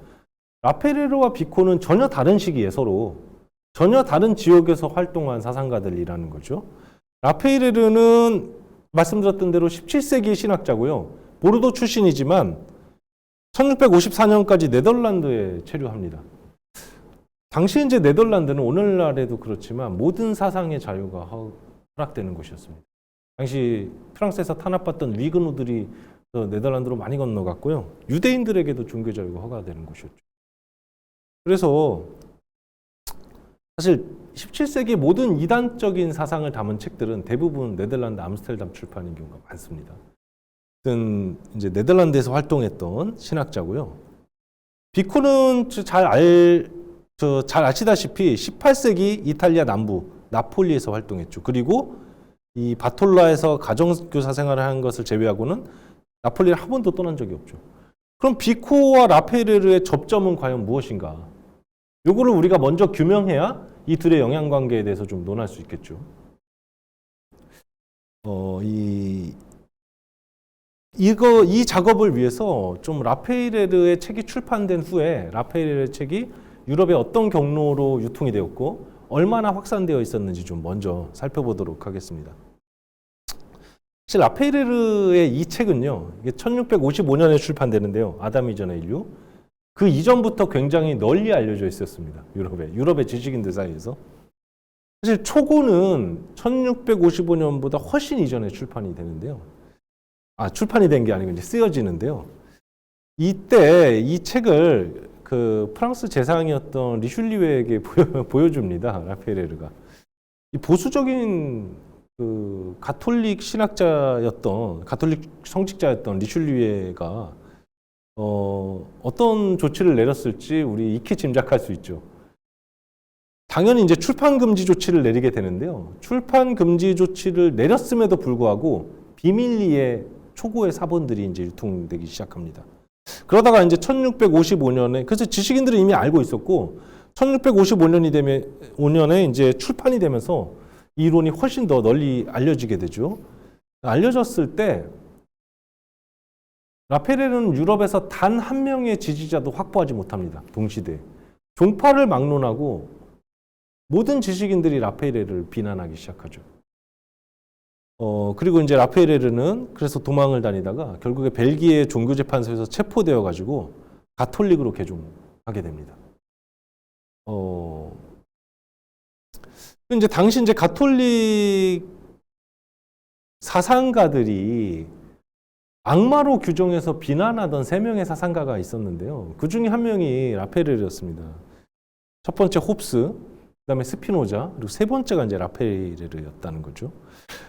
라페이레르와 비코는 전혀 다른 시기에 서로 전혀 다른 지역에서 활동한 사상가들이라는 거죠. 라페이레르는 말씀드렸던 대로 17세기의 신학자고요. 보르도 출신이지만 1654년까지 네덜란드에 체류합니다. 당시 이제 네덜란드는 오늘날에도 그렇지만 모든 사상의 자유가 허락되는 곳이었습니다. 당시 프랑스에서 탄압받던 위근우들이 네덜란드로 많이 건너갔고요. 유대인들에게도 종교 자유가 허가되는 곳이었죠. 그래서 사실 17세기 모든 이단적인 사상을 담은 책들은 대부분 네덜란드 암스테르담 출판인 경우가 많습니다. 이제 네덜란드에서 활동했던 신학자고요. 비코는 잘 아시다시피 18세기 이탈리아 남부 나폴리에서 활동했죠. 그리고 이 바톨라에서 가정교사 생활을 한 것을 제외하고는 나폴리를 한 번도 떠난 적이 없죠. 그럼 비코와 라페르의 접점은 과연 무엇인가? 요거를 우리가 먼저 규명해야 이 둘의 영향관계에 대해서 좀 논할 수 있겠죠. 이 작업을 위해서 좀 라페이레르의 책이 출판된 후에 라페이레르의 책이 유럽의 어떤 경로로 유통이 되었고 얼마나 확산되어 있었는지 좀 먼저 살펴보도록 하겠습니다. 사실 라페이레르의 이 책은요, 이게 1655년에 출판되는데요. 아담 이전의 인류. 그 이전부터 굉장히 널리 알려져 있었습니다. 유럽의 지식인들 사이에서. 사실 초고는 1655년보다 훨씬 이전에 출판이 되는데요. 출판이 된 게 아니고 이제 쓰여지는데요. 이때 이 책을 그 프랑스 제상이었던 리슐리에게 보여줍니다. 라페이레르가. 이 보수적인 그 가톨릭 성직자였던 리슐리에가 어떤 조치를 내렸을지 우리 익히 짐작할 수 있죠. 당연히 이제 출판 금지 조치를 내리게 되는데요. 출판 금지 조치를 내렸음에도 불구하고 비밀리에 초고의 사본들이 이제 유통되기 시작합니다. 그러다가 이제 1655년에 그래서 지식인들은 이미 알고 있었고 1655년에 이제 출판이 되면서 이 이론이 훨씬 더 널리 알려지게 되죠. 알려졌을 때 라페르는 유럽에서 단 한 명의 지지자도 확보하지 못합니다. 동시대에. 종파를 막론하고 모든 지식인들이 라페르를 비난하기 시작하죠. 그리고 이제 라페르는 그래서 도망을 다니다가 결국에 벨기에 종교재판소에서 체포되어 가지고 가톨릭으로 개종하게 됩니다. 이제 당시 이제 가톨릭 사상가들이 악마로 규정해서 비난하던 3명의 사상가가 있었는데요. 그 중에 한 명이 라페르였습니다. 첫 번째 홉스, 그다음에 스피노자, 그리고 세 번째가 이제 라페르였다는 거죠.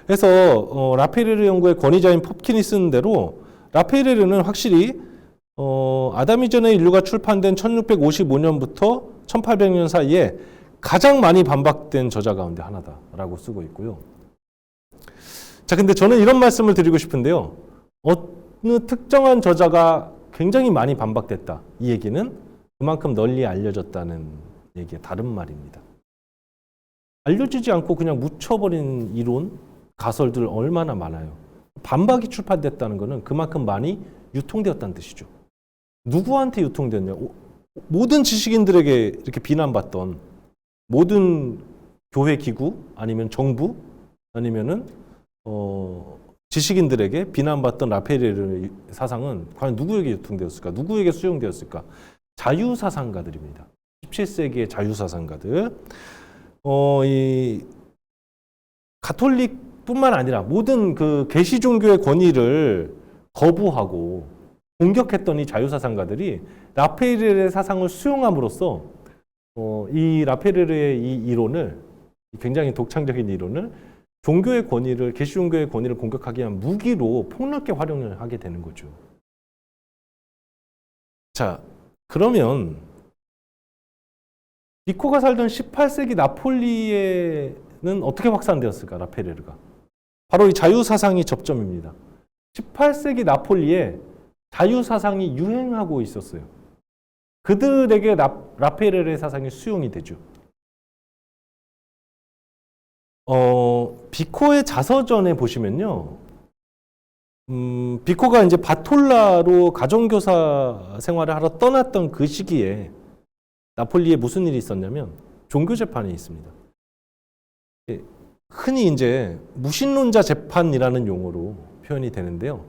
그래서 라페르 연구의 권위자인 popkin이 쓰는 대로 라페르는 확실히 아담 이전의 인류가 출판된 1655년부터 1800년 사이에 가장 많이 반박된 저자 가운데 하나다라고 쓰고 있고요. 자, 근데 저는 이런 말씀을 드리고 싶은데요. 어느 특정한 저자가 굉장히 많이 반박됐다. 이 얘기는 그만큼 널리 알려졌다는 얘기의 다른 말입니다. 알려지지 않고 그냥 묻혀버린 이론, 가설들 얼마나 많아요. 반박이 출판됐다는 것은 그만큼 많이 유통되었다는 뜻이죠. 누구한테 유통됐냐? 모든 지식인들에게 이렇게 비난받던 모든 교회 기구 아니면 정부 아니면은 지식인들에게 비난받던 라페르의 사상은 과연 누구에게 유통되었을까? 누구에게 수용되었을까? 자유사상가들입니다. 17세기의 자유사상가들. 이 가톨릭뿐만 아니라 모든 그 계시 종교의 권위를 거부하고 공격했던 이 자유사상가들이 라페르의 사상을 수용함으로써 이 라페르의 이 이론을 굉장히 독창적인 이론을 종교의 권위를 계시 종교의 권위를 공격하기 위한 무기로 폭넓게 활용을 하게 되는 거죠. 자, 그러면 비코가 살던 18세기 나폴리에는 어떻게 확산되었을까, 라페르가? 바로 이 자유사상이 접점입니다. 18세기 나폴리에 자유사상이 유행하고 있었어요. 그들에게 라페르의 사상이 수용이 되죠. 비코의 자서전에 보시면요. 비코가 이제 바톨라로 가정교사 생활을 하러 떠났던 그 시기에 나폴리에 무슨 일이 있었냐면 종교재판이 있습니다. 흔히 이제 무신론자 재판이라는 용어로 표현이 되는데요.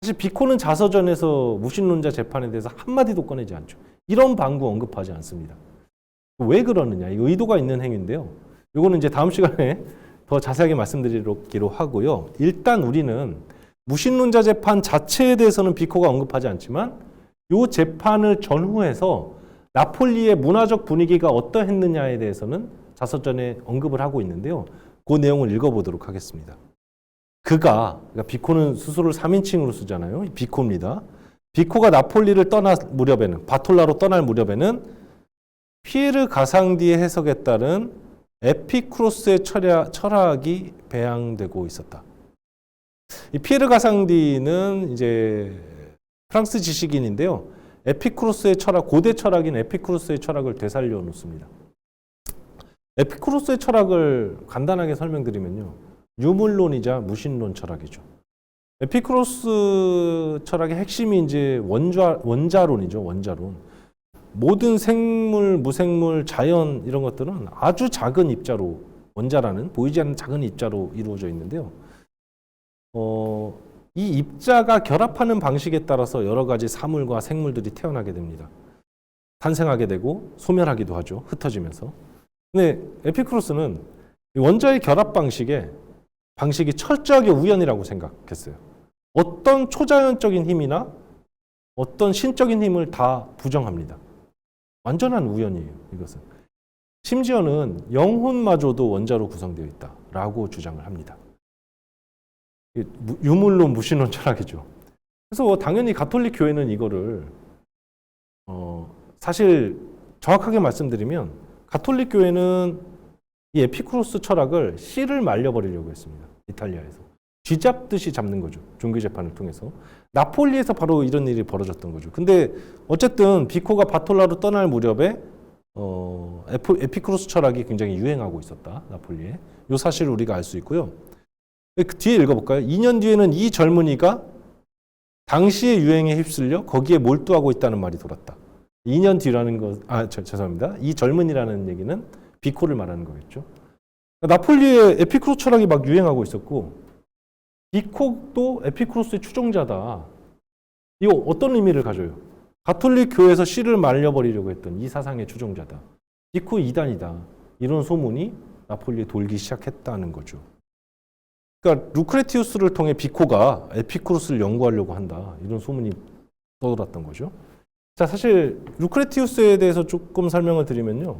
사실 비코는 자서전에서 무신론자 재판에 대해서 한마디도 꺼내지 않죠. 이런 방구 언급하지 않습니다. 왜 그러느냐? 이 의도가 있는 행위인데요. 이거는 이제 다음 시간에 더 자세하게 말씀드리기로 하고요. 일단 우리는 무신론자 재판 자체에 대해서는 비코가 언급하지 않지만 이 재판을 전후해서 나폴리의 문화적 분위기가 어떠했느냐에 대해서는 자서전에 언급을 하고 있는데요. 그 내용을 읽어보도록 하겠습니다. 그러니까 비코는 스스로를 3인칭으로 쓰잖아요. 비코입니다. 비코가 나폴리를 떠날 무렵에는, 바톨라로 떠날 무렵에는 피에르 가상디의 해석에 따른 에피쿠로스의 철학이 배양되고 있었다. 이 피에르 가상디는 이제 프랑스 지식인인데요. 에피쿠로스의 철학, 고대 철학인 에피쿠로스의 철학을 되살려 놓습니다. 에피쿠로스의 철학을 간단하게 설명드리면요. 유물론이자 무신론 철학이죠. 에피쿠로스 철학의 핵심이 이제 원자론이죠. 원자론. 모든 생물, 무생물, 자연 이런 것들은 아주 작은 입자로, 원자라는 보이지 않는 작은 입자로 이루어져 있는데요. 이 입자가 결합하는 방식에 따라서 여러 가지 사물과 생물들이 태어나게 됩니다. 탄생하게 되고 소멸하기도 하죠. 흩어지면서. 근데 에피쿠로스는 원자의 결합 방식이 철저하게 우연이라고 생각했어요. 어떤 초자연적인 힘이나 어떤 신적인 힘을 다 부정합니다. 완전한 우연이에요, 이것은. 심지어는 영혼마저도 원자로 구성되어 있다라고 주장을 합니다. 유물론, 무신론 철학이죠. 그래서 당연히 가톨릭 교회는 이거를 사실 정확하게 말씀드리면 가톨릭 교회는 이 에피쿠로스 철학을 씨를 말려버리려고 했습니다. 이탈리아에서. 쥐잡듯이 잡는 거죠. 종교 재판을 통해서. 나폴리에서 바로 이런 일이 벌어졌던 거죠. 근데 어쨌든 비코가 바톨라로 떠날 무렵에 에피쿠로스 철학이 굉장히 유행하고 있었다. 나폴리에. 이 사실을 우리가 알 수 있고요. 그 뒤에 읽어볼까요? 2년 뒤에는 이 젊은이가 당시의 유행에 휩쓸려 거기에 몰두하고 있다는 말이 돌았다. 2년 뒤라는 것, 죄송합니다. 이 젊은이라는 얘기는 비코를 말하는 거겠죠. 나폴리의 에피쿠로스 철학이 막 유행하고 있었고, 비코도 에피쿠로스의 추종자다. 이거 어떤 의미를 가져요? 가톨릭 교회에서 씨를 말려버리려고 했던 이 사상의 추종자다. 비코 이단이다. 이런 소문이 나폴리에 돌기 시작했다는 거죠. 그러니까 루크레티우스를 통해 비코가 에피쿠로스를 연구하려고 한다. 이런 소문이 떠돌았던 거죠. 자, 사실 루크레티우스에 대해서 조금 설명을 드리면요.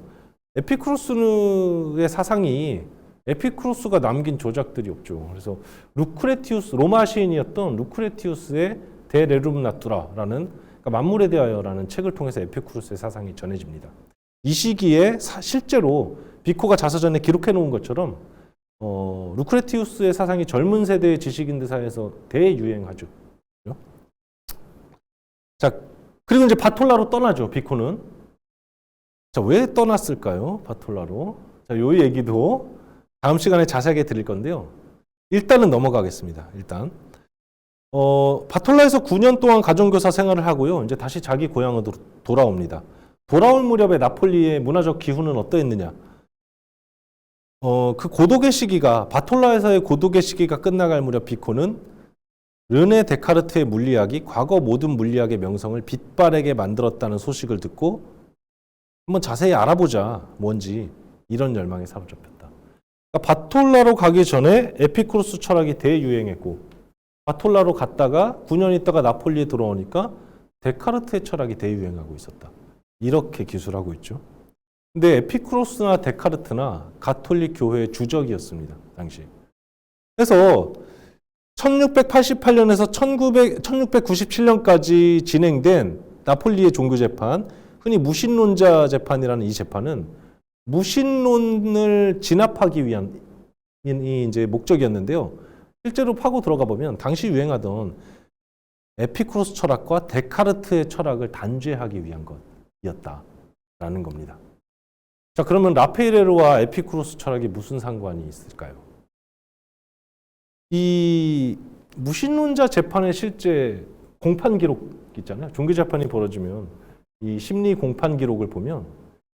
에피쿠로스의 사상이 에피쿠로스가 남긴 조작들이 없죠. 그래서 루크레티우스, 로마 시인이었던 루크레티우스의 데 레rum natura라는, 그러니까 만물에 대하여라는 책을 통해서 에피쿠로스의 사상이 전해집니다. 이 시기에 실제로 비코가 자서전에 기록해 놓은 것처럼 루크레티우스의 사상이 젊은 세대의 지식인들 사이에서 대유행하죠. 자, 그리고 이제 바톨라로 떠나죠. 비코는. 자, 왜 떠났을까요? 바톨라로. 자, 요 얘기도 다음 시간에 자세하게 드릴 건데요. 일단은 넘어가겠습니다. 일단 바톨라에서 9년 동안 가정교사 생활을 하고요. 이제 다시 자기 고향으로 돌아옵니다. 돌아올 무렵에 나폴리의 문화적 기후는 어떠했느냐? 그 고독의 시기가, 바톨라에서의 고독의 시기가 끝나갈 무렵 비코는 르네 데카르트의 물리학이 과거 모든 물리학의 명성을 빛바래게 만들었다는 소식을 듣고 한번 자세히 알아보자, 뭔지, 이런 열망에 사로잡혔다. 그러니까 바톨라로 가기 전에 에피쿠로스 철학이 대유행했고, 바톨라로 갔다가 9년 있다가 나폴리에 들어오니까 데카르트의 철학이 대유행하고 있었다. 이렇게 기술하고 있죠. 근데 에피쿠로스나 데카르트나 가톨릭 교회의 주적이었습니다. 당시. 그래서 1688년에서 1697년까지 진행된 나폴리의 종교재판, 흔히 무신론자 재판이라는 이 재판은 무신론을 진압하기 위한 이제 목적이었는데요. 실제로 파고 들어가 보면 당시 유행하던 에피쿠로스 철학과 데카르트의 철학을 단죄하기 위한 것이었다라는 겁니다. 자, 그러면 라페이레르와 에피쿠로스 철학이 무슨 상관이 있을까요? 이 무신론자 재판의 실제 공판 기록 있잖아요. 종교 재판이 벌어지면 이 심리 공판 기록을 보면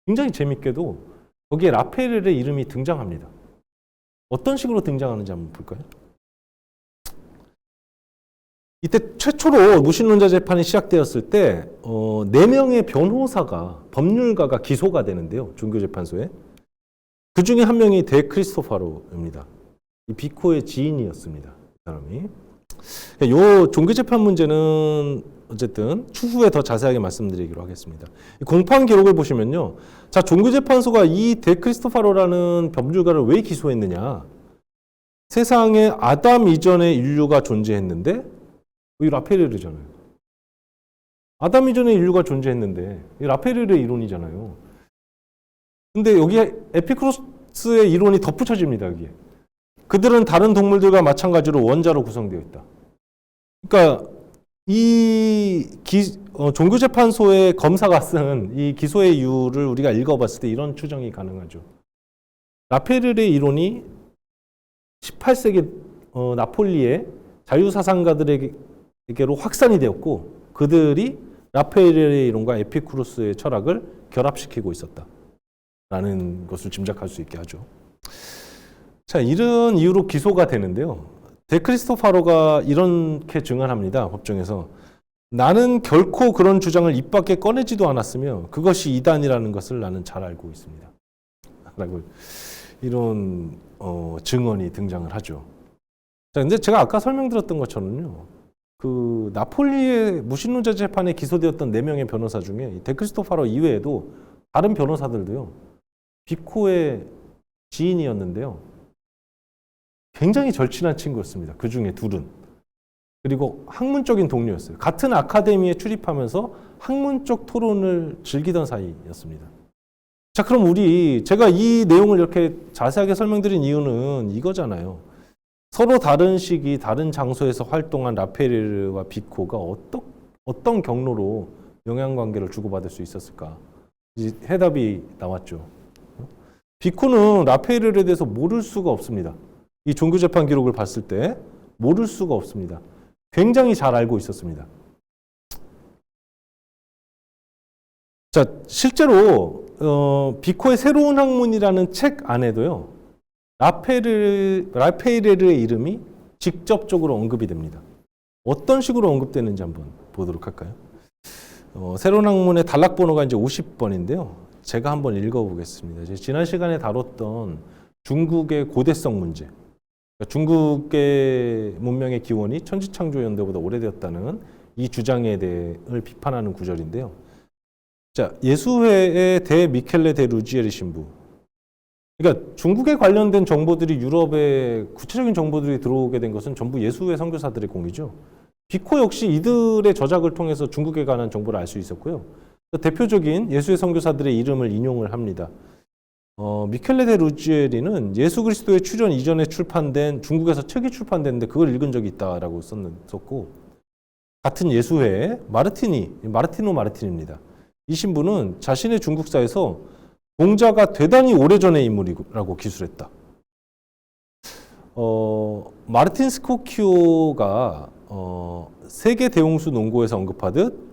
굉장히 재밌게도 거기에 라페이레르의 이름이 등장합니다. 어떤 식으로 등장하는지 한번 볼까요? 이때 최초로 무신론자 재판이 시작되었을 때 4명의 변호사가, 법률가가 기소가 되는데요. 종교재판소에. 그 중에 한 명이 데 크리스토파로입니다. 이 비코의 지인이었습니다. 이 사람이. 이 종교재판 문제는 어쨌든 추후에 더 자세하게 말씀드리기로 하겠습니다. 공판 기록을 보시면요. 자, 종교재판소가 이 데 크리스토파로라는 법률가를 왜 기소했느냐. 세상에 아담 이전의 인류가 존재했는데 이 라페이레르잖아요. 아담 이전에 인류가 존재했는데 이 라페르의 이론이잖아요. 근데 여기에 에피쿠로스의 이론이 덧붙여집니다. 여기에. 그들은 다른 동물들과 마찬가지로 원자로 구성되어 있다. 그러니까 이 종교재판소의 검사가 쓴 이 기소의 이유를 우리가 읽어봤을 때 이런 추정이 가능하죠. 라페르의 이론이 18세기 나폴리의 자유사상가들에게로 확산이 되었고 그들이 라페르의 이론과 에피쿠로스의 철학을 결합시키고 있었다라는 것을 짐작할 수 있게 하죠. 자, 이런 이유로 기소가 되는데요. 데크리스토파로가 이렇게 증언합니다. 법정에서. 나는 결코 그런 주장을 입 밖에 꺼내지도 않았으며 그것이 이단이라는 것을 나는 잘 알고 있습니다. 라고 이런 증언이 등장을 하죠. 자, 근데 제가 아까 설명드렸던 것처럼요. 그 나폴리의 무신론자 재판에 기소되었던 4명의 변호사 중에 데크리스토파로 이외에도 다른 변호사들도요. 비코의 지인이었는데요. 굉장히 절친한 친구였습니다. 그 중에 둘은. 그리고 학문적인 동료였어요. 같은 아카데미에 출입하면서 학문적 토론을 즐기던 사이였습니다. 자, 그럼 제가 이 내용을 이렇게 자세하게 설명드린 이유는 이거잖아요. 서로 다른 시기, 다른 장소에서 활동한 라페르와 비코가 어떤 경로로 영향관계를 주고받을 수 있었을까? 이제 해답이 나왔죠. 비코는 라페르에 대해서 모를 수가 없습니다. 이 종교재판 기록을 봤을 때 모를 수가 없습니다. 굉장히 잘 알고 있었습니다. 자, 실제로 비코의 새로운 학문이라는 책 안에도요. 라페이레르의 이름이 직접적으로 언급이 됩니다. 어떤 식으로 언급되는지 한번 보도록 할까요? 새로운 학문의 단락 번호가 이제 50번인데요. 제가 한번 읽어보겠습니다. 지난 시간에 다뤘던 중국의 고대성 문제. 중국의 문명의 기원이 천지창조 연대보다 오래되었다는 이 주장에 대해를 비판하는 구절인데요. 자, 예수회의 대 미켈레 데 루지에리 신부. 그러니까 중국에 관련된 정보들이 유럽에 구체적인 정보들이 들어오게 된 것은 전부 예수회 선교사들의 공이죠. 비코 역시 이들의 저작을 통해서 중국에 관한 정보를 알 수 있었고요. 대표적인 예수회 선교사들의 이름을 인용을 합니다. 미켈레 데 루지에리는 예수 그리스도의 출현 이전에 출판된 중국에서 책이 출판됐는데 그걸 읽은 적이 있다라고 썼고 같은 예수회의 마르티노 마르틴입니다. 이 신부는 자신의 중국사에서 공자가 대단히 오래전의 인물이라고 기술했다. 마르틴 스코키오가 세계 대홍수 논고에서 언급하듯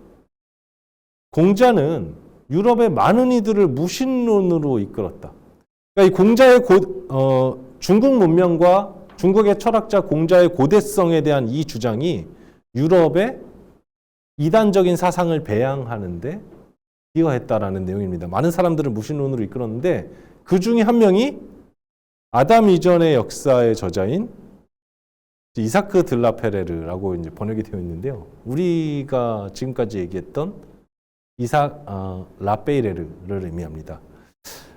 공자는 유럽의 많은 이들을 무신론으로 이끌었다. 그러니까 이 공자의 중국 문명과 중국의 철학자 공자의 고대성에 대한 이 주장이 유럽의 이단적인 사상을 배양하는데 기여했다라는 내용입니다. 많은 사람들을 무신론으로 이끌었는데 그 중에 한 명이 아담 이전의 역사의 저자인 이사크 들라페레르라고 이제 번역이 되어 있는데요. 우리가 지금까지 얘기했던 라페이레르를 의미합니다.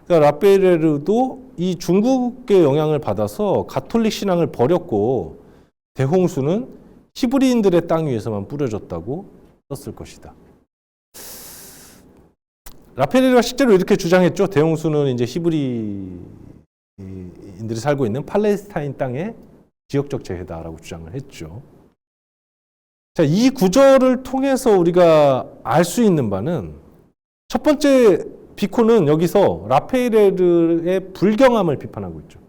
그러니까 라페이레르도 이 중국의 영향을 받아서 가톨릭 신앙을 버렸고 대홍수는 히브리인들의 땅 위에서만 뿌려졌다고 썼을 것이다. 라페이레르가 실제로 이렇게 주장했죠. 대홍수는 이제 히브리인들이 살고 있는 팔레스타인 땅의 지역적 재해다라고 주장을 했죠. 자, 이 구절을 통해서 우리가 알 수 있는 바는 첫 번째 비코는 여기서 라페이레르의 불경함을 비판하고 있죠.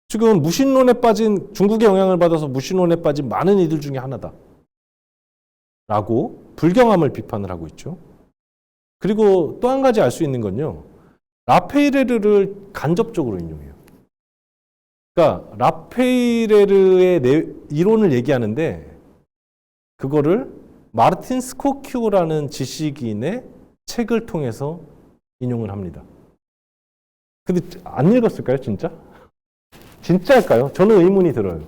지금 무신론에 빠진 중국의 영향을 받아서 무신론에 빠진 많은 이들 중에 하나다. 라고 불경함을 비판을 하고 있죠. 그리고 또 한 가지 알 수 있는 건요. 라페이레르를 간접적으로 인용해요. 그러니까 라페이레르의 이론을 얘기하는데 그거를 마르틴 스코키오라는 지식인의 책을 통해서 인용을 합니다. 근데 안 읽었을까요, 진짜? 진짜일까요? 저는 의문이 들어요.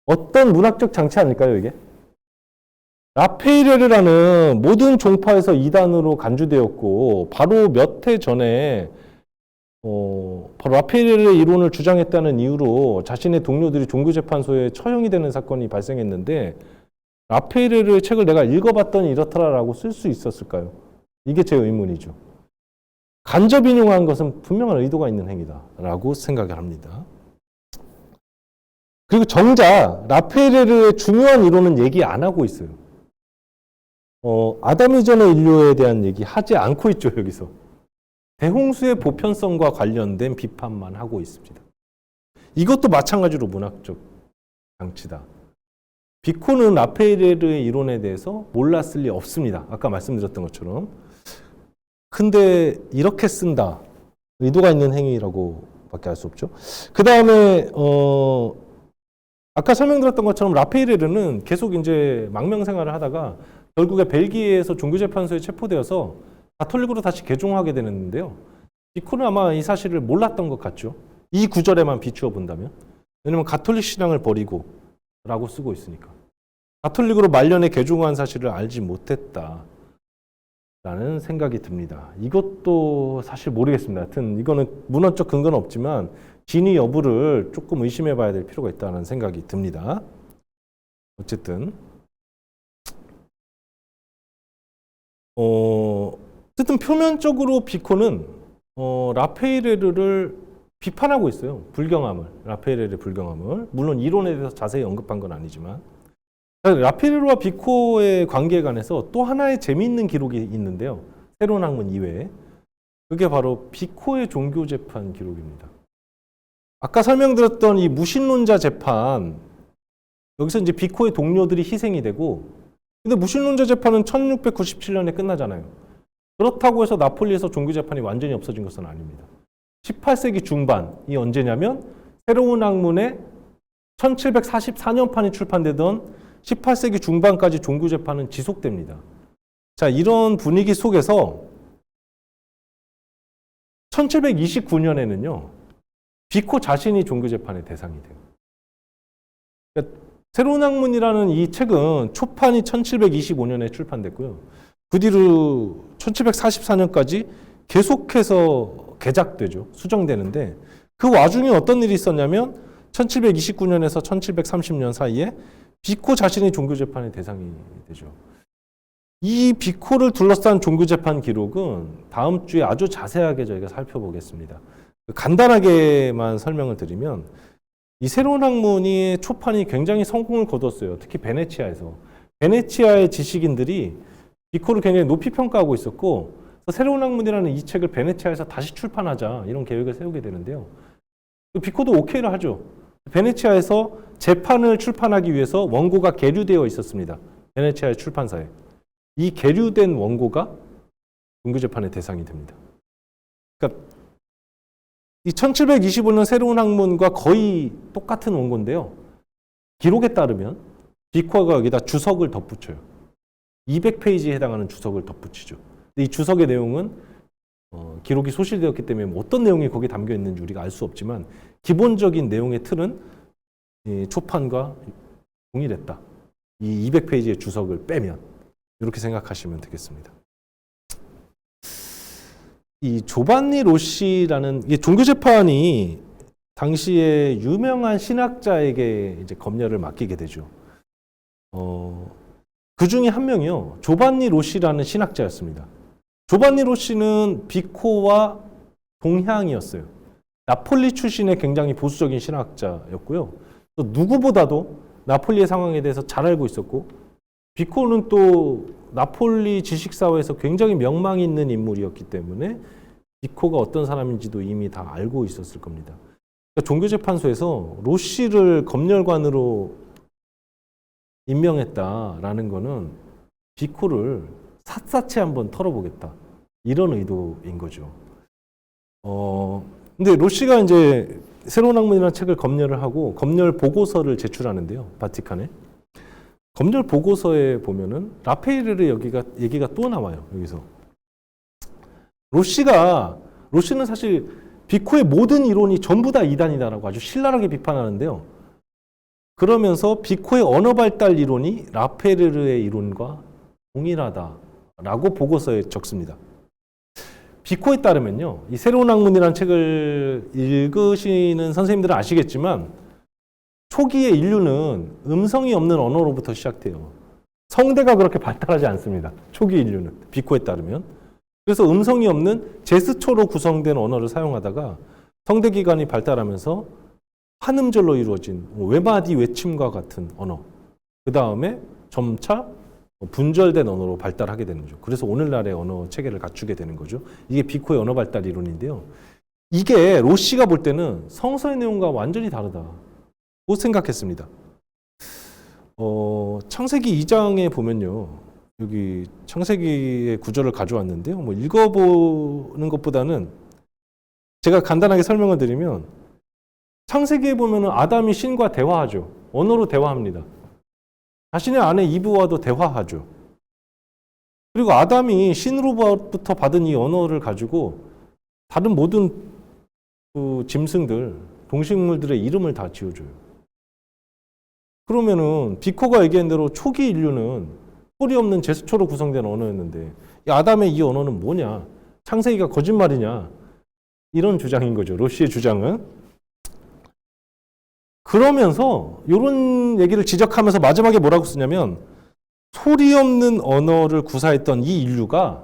어떤 문학적 장치 아닐까요, 이게? 라페이레르라는 모든 종파에서 이단으로 간주되었고 바로 몇 해 전에 바로 라페이레르의 이론을 주장했다는 이유로 자신의 동료들이 종교재판소에 처형이 되는 사건이 발생했는데 라페이르의 책을 내가 읽어봤더니 이렇더라라고 쓸 수 있었을까요? 이게 제 의문이죠. 간접 인용한 것은 분명한 의도가 있는 행위다라고 생각을 합니다. 그리고 정작 라페이르의 중요한 이론은 얘기 안 하고 있어요. 아담 이전의 인류에 대한 얘기 하지 않고 있죠, 여기서. 대홍수의 보편성과 관련된 비판만 하고 있습니다. 이것도 마찬가지로 문학적 장치다. 비코는 라페이르의 이론에 대해서 몰랐을 리 없습니다. 아까 말씀드렸던 것처럼. 근데 이렇게 쓴다. 의도가 있는 행위라고 밖에 할 수 없죠. 그 다음에 아까 설명드렸던 것처럼 라페이르는 계속 이제 망명 생활을 하다가 결국에 벨기에에서 종교재판소에 체포되어서 가톨릭으로 다시 개종하게 되는데요. 비코는 아마 이 사실을 몰랐던 것 같죠. 이 구절에만 비추어 본다면. 왜냐하면 가톨릭 신앙을 버리고 라고 쓰고 있으니까. 가톨릭으로 말년에 개종한 사실을 알지 못했다. 라는 생각이 듭니다. 이것도 사실 모르겠습니다. 하여튼 이거는 문헌적 근거는 없지만 진위 여부를 조금 의심해 봐야 될 필요가 있다는 생각이 듭니다. 어쨌든 표면적으로 비코는 라페이르를 비판하고 있어요. 불경함을, 라페이르의 불경함을. 물론 이론에 대해서 자세히 언급한 건 아니지만 라페이르와 비코의 관계에 관해서 또 하나의 재미있는 기록이 있는데요. 새로운 학문 이외에. 그게 바로 비코의 종교재판 기록입니다. 아까 설명드렸던 이 무신론자 재판, 여기서 이제 비코의 동료들이 희생이 되고, 근데 무신론자 재판은 1697년에 끝나잖아요. 그렇다고 해서 나폴리에서 종교재판이 완전히 없어진 것은 아닙니다. 18세기 중반이 언제냐면 새로운 학문의 1744년판이 출판되던 18세기 중반까지 종교재판은 지속됩니다. 자, 이런 분위기 속에서 1729년에는요, 비코 자신이 종교재판의 대상이 돼요. 그러니까 새로운 학문이라는 이 책은 초판이 1725년에 출판됐고요. 그 뒤로 1744년까지 계속해서 개작되죠. 수정되는데 그 와중에 어떤 일이 있었냐면 1729년에서 1730년 사이에 비코 자신이 종교재판의 대상이 되죠. 이 비코를 둘러싼 종교재판 기록은 다음 주에 아주 자세하게 저희가 살펴보겠습니다. 간단하게만 설명을 드리면 이 새로운 학문이 초판이 굉장히 성공을 거뒀어요. 특히 베네치아에서. 베네치아의 지식인들이 비코를 굉장히 높이 평가하고 있었고 새로운 학문이라는 이 책을 베네치아에서 다시 출판하자 이런 계획을 세우게 되는데요. 비코도 오케이를 하죠. 베네치아에서 재판을 출판하기 위해서 원고가 계류되어 있었습니다. 베네치아의 출판사에. 이 계류된 원고가 종교재판의 대상이 됩니다. 그러니까 이 1725년 새로운 학문과 거의 똑같은 원고인데요. 기록에 따르면 비코가 여기다 주석을 덧붙여요. 200페이지에 해당하는 주석을 덧붙이죠. 근데 이 주석의 내용은 기록이 소실되었기 때문에 뭐 어떤 내용이 거기에 담겨 있는지 우리가 알 수 없지만 기본적인 내용의 틀은 이 초판과 동일했다. 이 200페이지의 주석을 빼면 이렇게 생각하시면 되겠습니다. 이 조반니 로시라는 이 종교재판이 당시에 유명한 신학자에게 이제 검열을 맡기게 되죠. 그 중에 한 명이요, 조반니 로시라는 신학자였습니다. 조반니 로시는 비코와 동향이었어요. 나폴리 출신의 굉장히 보수적인 신학자였고요. 또 누구보다도 나폴리의 상황에 대해서 잘 알고 있었고, 비코는 또 나폴리 지식사회에서 굉장히 명망 있는 인물이었기 때문에 비코가 어떤 사람인지도 이미 다 알고 있었을 겁니다. 그러니까 종교재판소에서 로시를 검열관으로 임명했다라는 거는 비코를 샅샅이 한번 털어보겠다. 이런 의도인 거죠. 근데 로시가 이제 새로운 학문이라는 책을 검열을 하고 검열 보고서를 제출하는데요. 바티칸에. 검열 보고서에 보면은 라페이르의 얘기가 또 나와요. 여기서. 로시는 사실 비코의 모든 이론이 전부 다 이단이다라고 아주 신랄하게 비판하는데요. 그러면서 비코의 언어 발달 이론이 라페이르의 이론과 동일하다라고 보고서에 적습니다. 비코에 따르면요, 이 새로운 학문이라는 책을 읽으시는 선생님들은 아시겠지만 초기의 인류는 음성이 없는 언어로부터 시작돼요. 성대가 그렇게 발달하지 않습니다. 초기 인류는 비코에 따르면. 그래서 음성이 없는 제스처로 구성된 언어를 사용하다가 성대 기관이 발달하면서 한음절로 이루어진 외마디 외침과 같은 언어. 그 다음에 점차 분절된 언어로 발달하게 되는 거죠. 그래서 오늘날의 언어 체계를 갖추게 되는 거죠. 이게 비코의 언어 발달 이론인데요. 이게 로시가 볼 때는 성서의 내용과 완전히 다르다. 고 생각했습니다. 창세기 2장에 보면요. 여기 창세기의 구절을 가져왔는데요. 뭐 읽어보는 것보다는 제가 간단하게 설명을 드리면 창세기에 보면은 아담이 신과 대화하죠. 언어로 대화합니다. 자신의 아내 이브와도 대화하죠. 그리고 아담이 신으로부터 받은 이 언어를 가지고 다른 모든 그 짐승들, 동식물들의 이름을 다 지어줘요. 그러면은 비코가 얘기한 대로 초기 인류는 소리 없는 제스처로 구성된 언어였는데 이 아담의 이 언어는 뭐냐? 창세기가 거짓말이냐? 이런 주장인 거죠. 로시의 주장은. 그러면서 이런 얘기를 지적하면서 마지막에 뭐라고 쓰냐면 소리 없는 언어를 구사했던 이 인류가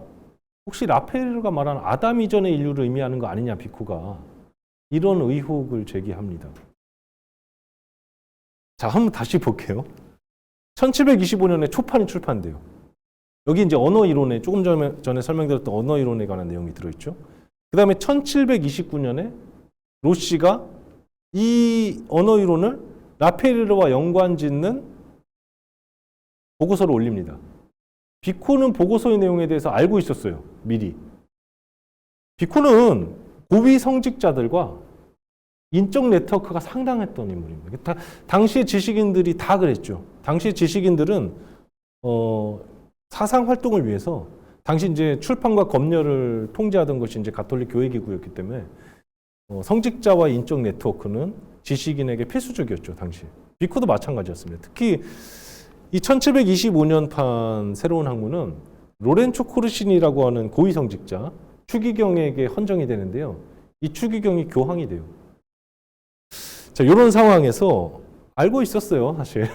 혹시 라펠르가 말한 아담 이전의 인류를 의미하는 거 아니냐 비코가 이런 의혹을 제기합니다. 자, 한번 다시 볼게요. 1725년에 초판이 출판돼요. 여기 이제 언어 이론에 조금 전에 설명드렸던 언어 이론에 관한 내용이 들어있죠. 그 다음에 1729년에 로시가 이 언어 이론을 라펠르와 연관짓는 보고서를 올립니다. 비코는 보고서의 내용에 대해서 알고 있었어요. 미리. 비코는 고위 성직자들과 인적 네트워크가 상당했던 인물입니다. 당시의 지식인들이 다 그랬죠. 당시의 지식인들은 사상 활동을 위해서 당시 이제 출판과 검열을 통제하던 것이 이제 가톨릭 교회 기구였기 때문에 성직자와 인적 네트워크는 지식인에게 필수적이었죠, 당시. 비코도 마찬가지였습니다. 특히 이 1725년판 새로운 학문은 로렌초 코르시니라고 하는 고위 성직자, 추기경에게 헌정이 되는데요. 이 추기경이 교황이 돼요. 자, 이런 상황에서 알고 있었어요, 사실.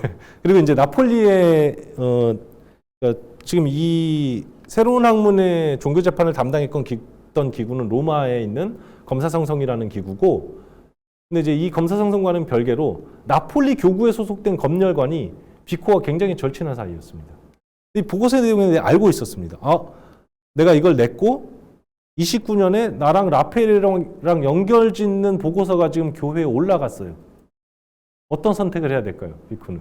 그리고 이제 나폴리의 그러니까 지금 이 새로운 학문의 종교 재판을 담당했던 기구는 로마에 있는 검사성성이라는 기구고, 근데 이제 이 검사성성과는 별개로 나폴리 교구에 소속된 검열관이 비코와 굉장히 절친한 사이였습니다. 이 보고서의 내용에 대해 알고 있었습니다. 내가 이걸 냈고 29년에 나랑 라펠이랑 연결 짓는 보고서가 지금 교회에 올라갔어요. 어떤 선택을 해야 될까요? 비코는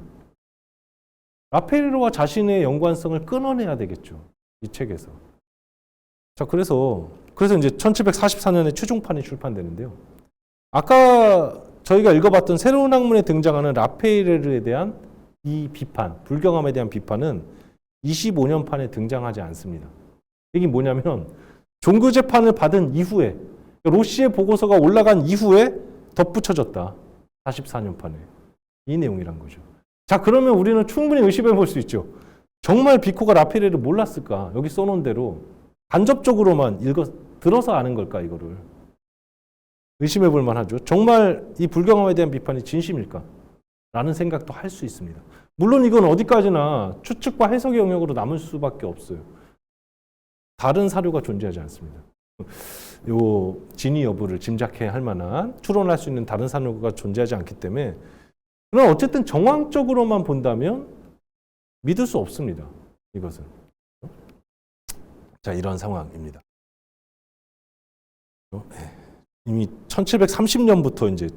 라펠과 자신의 연관성을 끊어내야 되겠죠. 이 책에서. 자, 그래서 이제 1744년에 최종판이 출판되는데요. 아까 저희가 읽어봤던 새로운 학문에 등장하는 라페이레르에 대한 이 비판, 불경함에 대한 비판은 25년판에 등장하지 않습니다. 이게 뭐냐면 종교 재판을 받은 이후에 로시의 보고서가 올라간 이후에 덧붙여졌다. 44년판에. 이 내용이란 거죠. 자, 그러면 우리는 충분히 의심해 볼 수 있죠. 정말 비코가 라페이레를 몰랐을까? 여기 써놓은 대로 간접적으로만 들어서 아는 걸까, 이거를. 의심해 볼 만하죠. 정말 이 불경함에 대한 비판이 진심일까? 라는 생각도 할 수 있습니다. 물론 이건 어디까지나 추측과 해석의 영역으로 남을 수밖에 없어요. 다른 사료가 존재하지 않습니다. 요 진위 여부를 짐작해야 할 만한 추론할 수 있는 다른 사료가 존재하지 않기 때문에 그러나 어쨌든 정황적으로만 본다면 믿을 수 없습니다. 이것은. 자, 이런 상황입니다. 이미 1730년부터 이제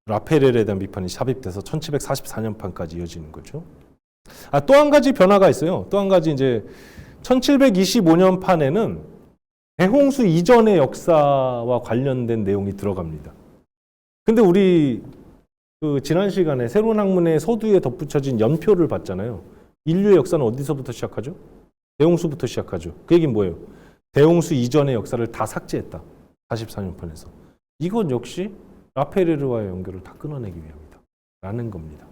라펠에 대한 비판이 삽입돼서 1744년판까지 이어지는 거죠. 또 한 가지 변화가 있어요. 또 한 가지 이제 1725년판에는 대홍수 이전의 역사와 관련된 내용이 들어갑니다. 근데 우리 지난 시간에 새로운 학문의 서두에 덧붙여진 연표를 봤잖아요. 인류의 역사는 어디서부터 시작하죠? 대홍수부터 시작하죠. 그 얘기는 뭐예요? 대홍수 이전의 역사를 다 삭제했다. 44년판에서. 이건 역시 라펠르와의 연결을 다 끊어내기 위함이다. 라는 겁니다.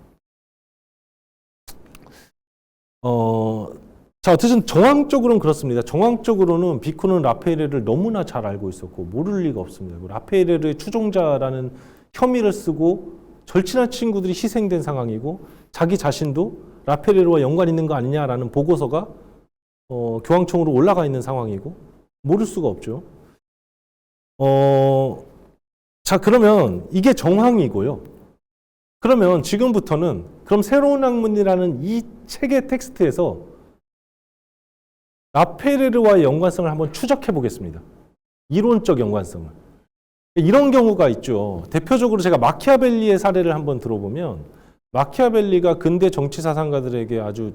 자, 어쨌든 정황적으로는 그렇습니다. 정황적으로는 비코는 라펠르를 너무나 잘 알고 있었고 모를 리가 없습니다. 라펠르의 추종자라는 혐의를 쓰고 절친한 친구들이 희생된 상황이고 자기 자신도 라페르와 연관 있는 거 아니냐라는 보고서가 교황청으로 올라가 있는 상황이고 모를 수가 없죠. 자, 그러면 이게 정황이고요. 그러면 지금부터는 그럼 새로운 학문이라는 이 책의 텍스트에서 라페르와의 연관성을 한번 추적해 보겠습니다. 이론적 연관성을. 이런 경우가 있죠. 대표적으로 제가 마키아벨리의 사례를 한번 들어보면 마키아벨리가 근대 정치 사상가들에게 아주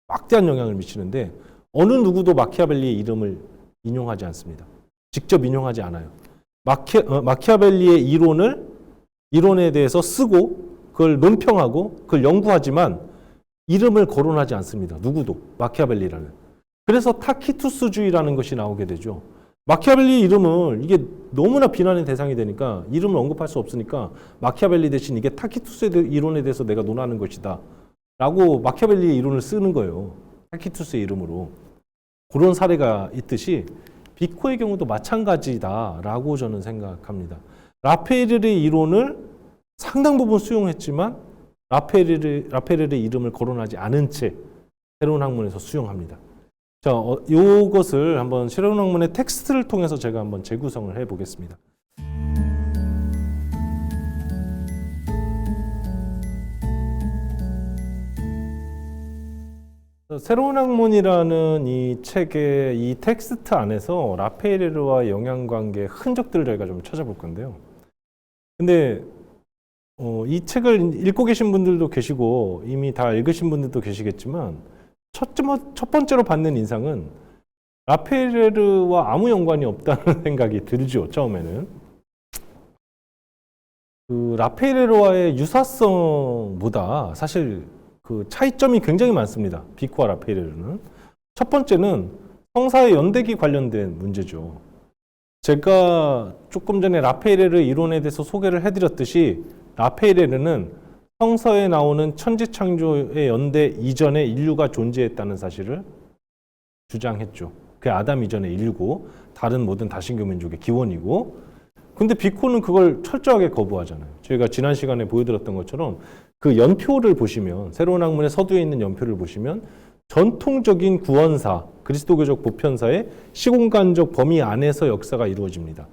막대한 영향을 미치는데 어느 누구도 마키아벨리의 이름을 인용하지 않습니다. 직접 인용하지 않아요. 마키아벨리의 이론에 대해서 쓰고 그걸 논평하고 그걸 연구하지만 이름을 거론하지 않습니다. 누구도 마키아벨리라는. 그래서 타키투스주의라는 것이 나오게 되죠. 마키아벨리 이름을 이게 너무나 비난의 대상이 되니까 이름을 언급할 수 없으니까 마키아벨리 대신 이게 타키투스 이론에 대해서 내가 논하는 것이다 라고 마키아벨리의 이론을 쓰는 거예요. 타키투스의 이름으로. 그런 사례가 있듯이 비코의 경우도 마찬가지다라고 저는 생각합니다. 라페르의 이론을 상당 부분 수용했지만 라페르의 이름을 거론하지 않은 채 새로운 학문에서 수용합니다. 자, 이것을 한번 새로운 학문의 텍스트를 통해서 제가 한번 재구성을 해보겠습니다. 새로운 학문이라는 이 책의 이 텍스트 안에서 라페르와의 영향관계의 흔적들을 저희가 좀 찾아볼 건데요. 근데 이 책을 읽고 계신 분들도 계시고 이미 다 읽으신 분들도 계시겠지만 첫 번째로 받는 인상은 라페르와 아무 연관이 없다는 생각이 들죠. 처음에는. 그 라페르와의 유사성보다 사실 그 차이점이 굉장히 많습니다. 비코와 라페르는. 첫 번째는 성사의 연대기 관련된 문제죠. 제가 조금 전에 라페르 이론에 대해서 소개를 해드렸듯이 라페르는 성서에 나오는 천지창조의 연대 이전에 인류가 존재했다는 사실을 주장했죠. 그 아담 이전의 인류고 다른 모든 다신교 민족의 기원이고, 근데 비코는 그걸 철저하게 거부하잖아요. 저희가 지난 시간에 보여드렸던 것처럼 그 연표를 보시면, 새로운 학문의 서두에 있는 연표를 보시면 전통적인 구원사, 그리스도교적 보편사의 시공간적 범위 안에서 역사가 이루어집니다.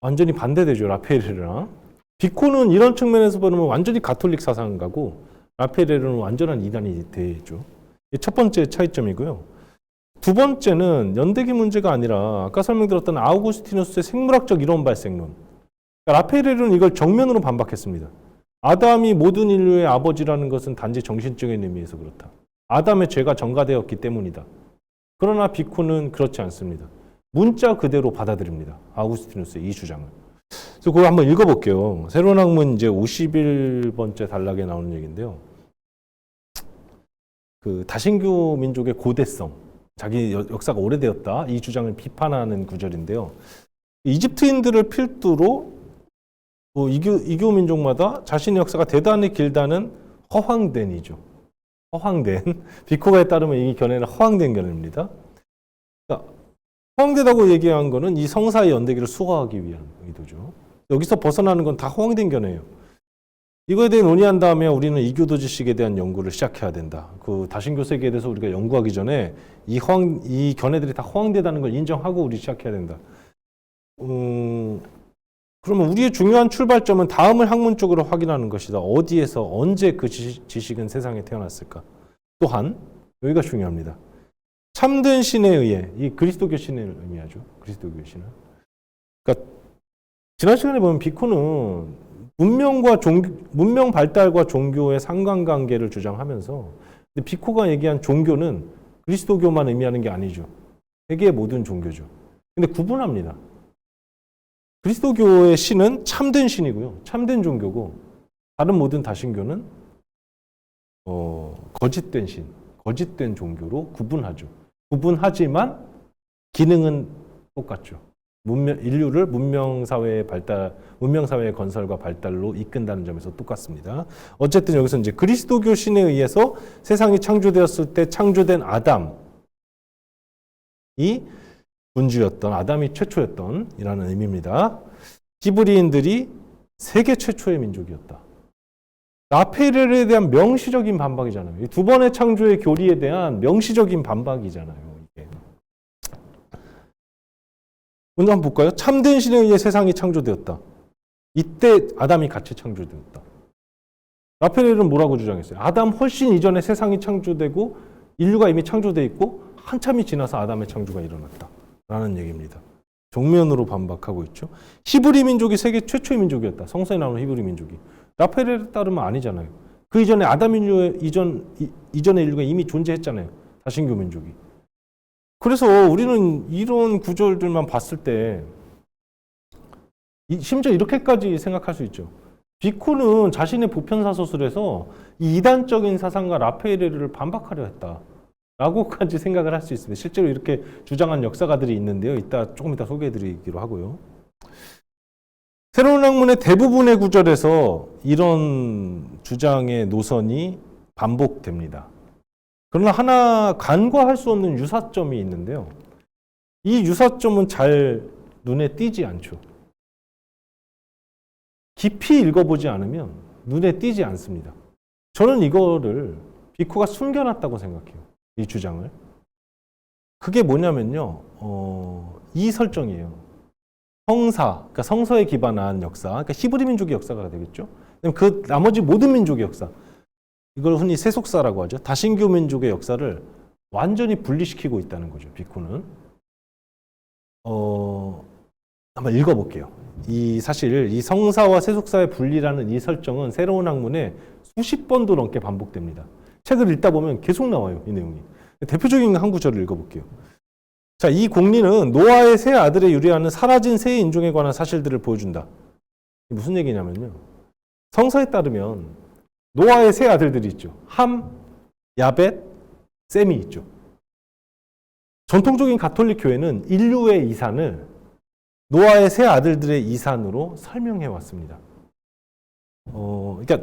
완전히 반대되죠, 라페르랑. 비코는 이런 측면에서 보면 완전히 가톨릭 사상가고 라페르는 완전한 이단이 되죠. 첫 번째 차이점이고요. 두 번째는 연대기 문제가 아니라 아까 설명드렸던 아우구스티누스의 생물학적 이론 발생론. 그러니까 라페르는 이걸 정면으로 반박했습니다. 아담이 모든 인류의 아버지라는 것은 단지 정신적인 의미에서 그렇다. 아담의 죄가 전가되었기 때문이다. 그러나 비코는 그렇지 않습니다. 문자 그대로 받아들입니다. 아우구스티누스의 이 주장을. 그래서 그걸 한번 읽어볼게요. 새로운 학문 이제 51번째 단락에 나오는 얘기인데요. 그 다신교 민족의 고대성, 자기 역사가 오래되었다 이 주장을 비판하는 구절인데요. 이집트인들을 필두로 이교 민족마다 자신의 역사가 대단히 길다는 허황된이죠. 허황된. 비코가에 따르면 이 견해는 허황된 견해입니다. 그러니까 허황되다고 얘기한 거는 이 성사의 연대기를 수호하기 위한 의도죠. 여기서 벗어나는 건 다 허황된 견해예요. 이거에 대해 논의한 다음에 우리는 이교도 지식에 대한 연구를 시작해야 된다. 그 다신교 세계에 대해서 우리가 연구하기 전에 이 견해들이 다 허황되다는 걸 인정하고 우리 시작해야 된다. 그러면 우리의 중요한 출발점은 다음을 학문적으로 확인하는 것이다. 어디에서 언제 그 지식은 세상에 태어났을까? 또한 여기가 중요합니다. 참된 신에 의해, 이 그리스도교 신을 의미하죠. 그리스도교 신을. 그러니까 지난 시간에 보면 비코는 문명 발달과 종교의 상관관계를 주장하면서, 근데 비코가 얘기한 종교는 그리스도교만 의미하는 게 아니죠. 세계의 모든 종교죠. 근데 구분합니다. 그리스도교의 신은 참된 신이고요. 참된 종교고, 다른 모든 다신교는 거짓된 신, 거짓된 종교로 구분하죠. 구분하지만 기능은 똑같죠. 인류를 문명사회의 건설과 발달로 이끈다는 점에서 똑같습니다. 어쨌든 여기서 이제 그리스도교 신에 의해서 세상이 창조되었을 때 창조된 아담이 군주였던, 아담이 최초였던 이라는 의미입니다. 히브리인들이 세계 최초의 민족이었다. 라펠에 대한 명시적인 반박이잖아요. 이 두 번의 창조의 교리에 대한 명시적인 반박이잖아요. 이게. 먼저 한번 볼까요? 참된 신에 의해 세상이 창조되었다. 이때 아담이 같이 창조되었다. 라펠은 뭐라고 주장했어요? 아담 훨씬 이전에 세상이 창조되고 인류가 이미 창조되어 있고 한참이 지나서 아담의 창조가 일어났다. 라는 얘기입니다. 정면으로 반박하고 있죠. 히브리 민족이 세계 최초의 민족이었다. 성서에 나오는 히브리 민족이. 라펠에 따르면 아니잖아요. 그 이전에 아담 인류 이전의 인류가 이미 존재했잖아요. 다신교 민족이. 그래서 우리는 이런 구절들만 봤을 때 심지어 이렇게까지 생각할 수 있죠. 비코는 자신의 보편사서술에서 이 이단적인 사상과 라펠을 반박하려 했다. 라고까지 생각을 할 수 있습니다. 실제로 이렇게 주장한 역사가들이 있는데요. 조금 이따 소개해드리기로 하고요. 새로운 학문의 대부분의 구절에서 이런 주장의 노선이 반복됩니다. 그러나 하나 간과할 수 없는 유사점이 있는데요. 이 유사점은 잘 눈에 띄지 않죠. 깊이 읽어보지 않으면 눈에 띄지 않습니다. 저는 이거를 비코가 숨겨놨다고 생각해요. 이 주장을. 그게 뭐냐면요. 이 설정이에요. 그러니까 성서에 기반한 역사, 그러니까 히브리 민족의 역사가 되겠죠. 그 나머지 모든 민족의 역사, 이걸 흔히 세속사라고 하죠. 다신교 민족의 역사를 완전히 분리시키고 있다는 거죠. 비코는. 한번 읽어볼게요. 사실 이 성사와 세속사의 분리라는 이 설정은 새로운 학문에 수십 번도 넘게 반복됩니다. 책을 읽다 보면 계속 나와요. 이 내용이. 대표적인 한 구절을 읽어볼게요. 자, 이 공리는 노아의 세 아들에 유래하는 사라진 새 인종에 관한 사실들을 보여준다. 무슨 얘기냐면요. 성서에 따르면 노아의 세 아들들이 있죠. 함, 야벳, 셈이 있죠. 전통적인 가톨릭 교회는 인류의 이산을 노아의 세 아들들의 이산으로 설명해 왔습니다. 그러니까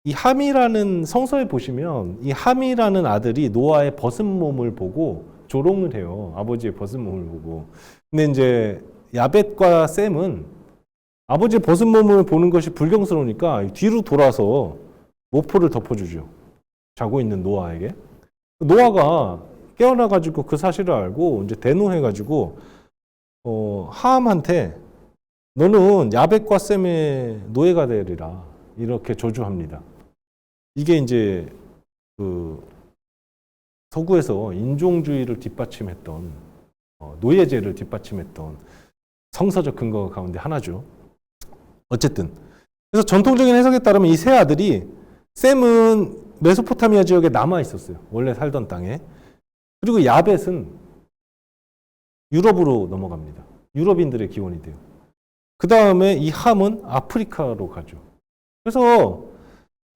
이 함이라는 성서에 보시면 이 함이라는 아들이 노아의 벗은 몸을 보고 조롱을 해요. 아버지의 벗은 몸을 보고. 근데 이제 야벳과 셈은 아버지의 벗은 몸을 보는 것이 불경스러우니까 뒤로 돌아서 모포를 덮어주죠. 자고 있는 노아에게. 노아가 깨어나가지고 그 사실을 알고 이제 대노해가지고 하함한테 너는 야벳과 셈의 노예가 되리라 이렇게 저주합니다. 이게 이제 그 서구에서 인종주의를 뒷받침했던 노예제를 뒷받침했던 성서적 근거 가운데 하나죠. 어쨌든 그래서 전통적인 해석에 따르면 이 세 아들이 셈은 메소포타미아 지역에 남아 있었어요. 원래 살던 땅에. 그리고 야벳은 유럽으로 넘어갑니다. 유럽인들의 기원이 돼요. 그 다음에 이 함은 아프리카로 가죠. 그래서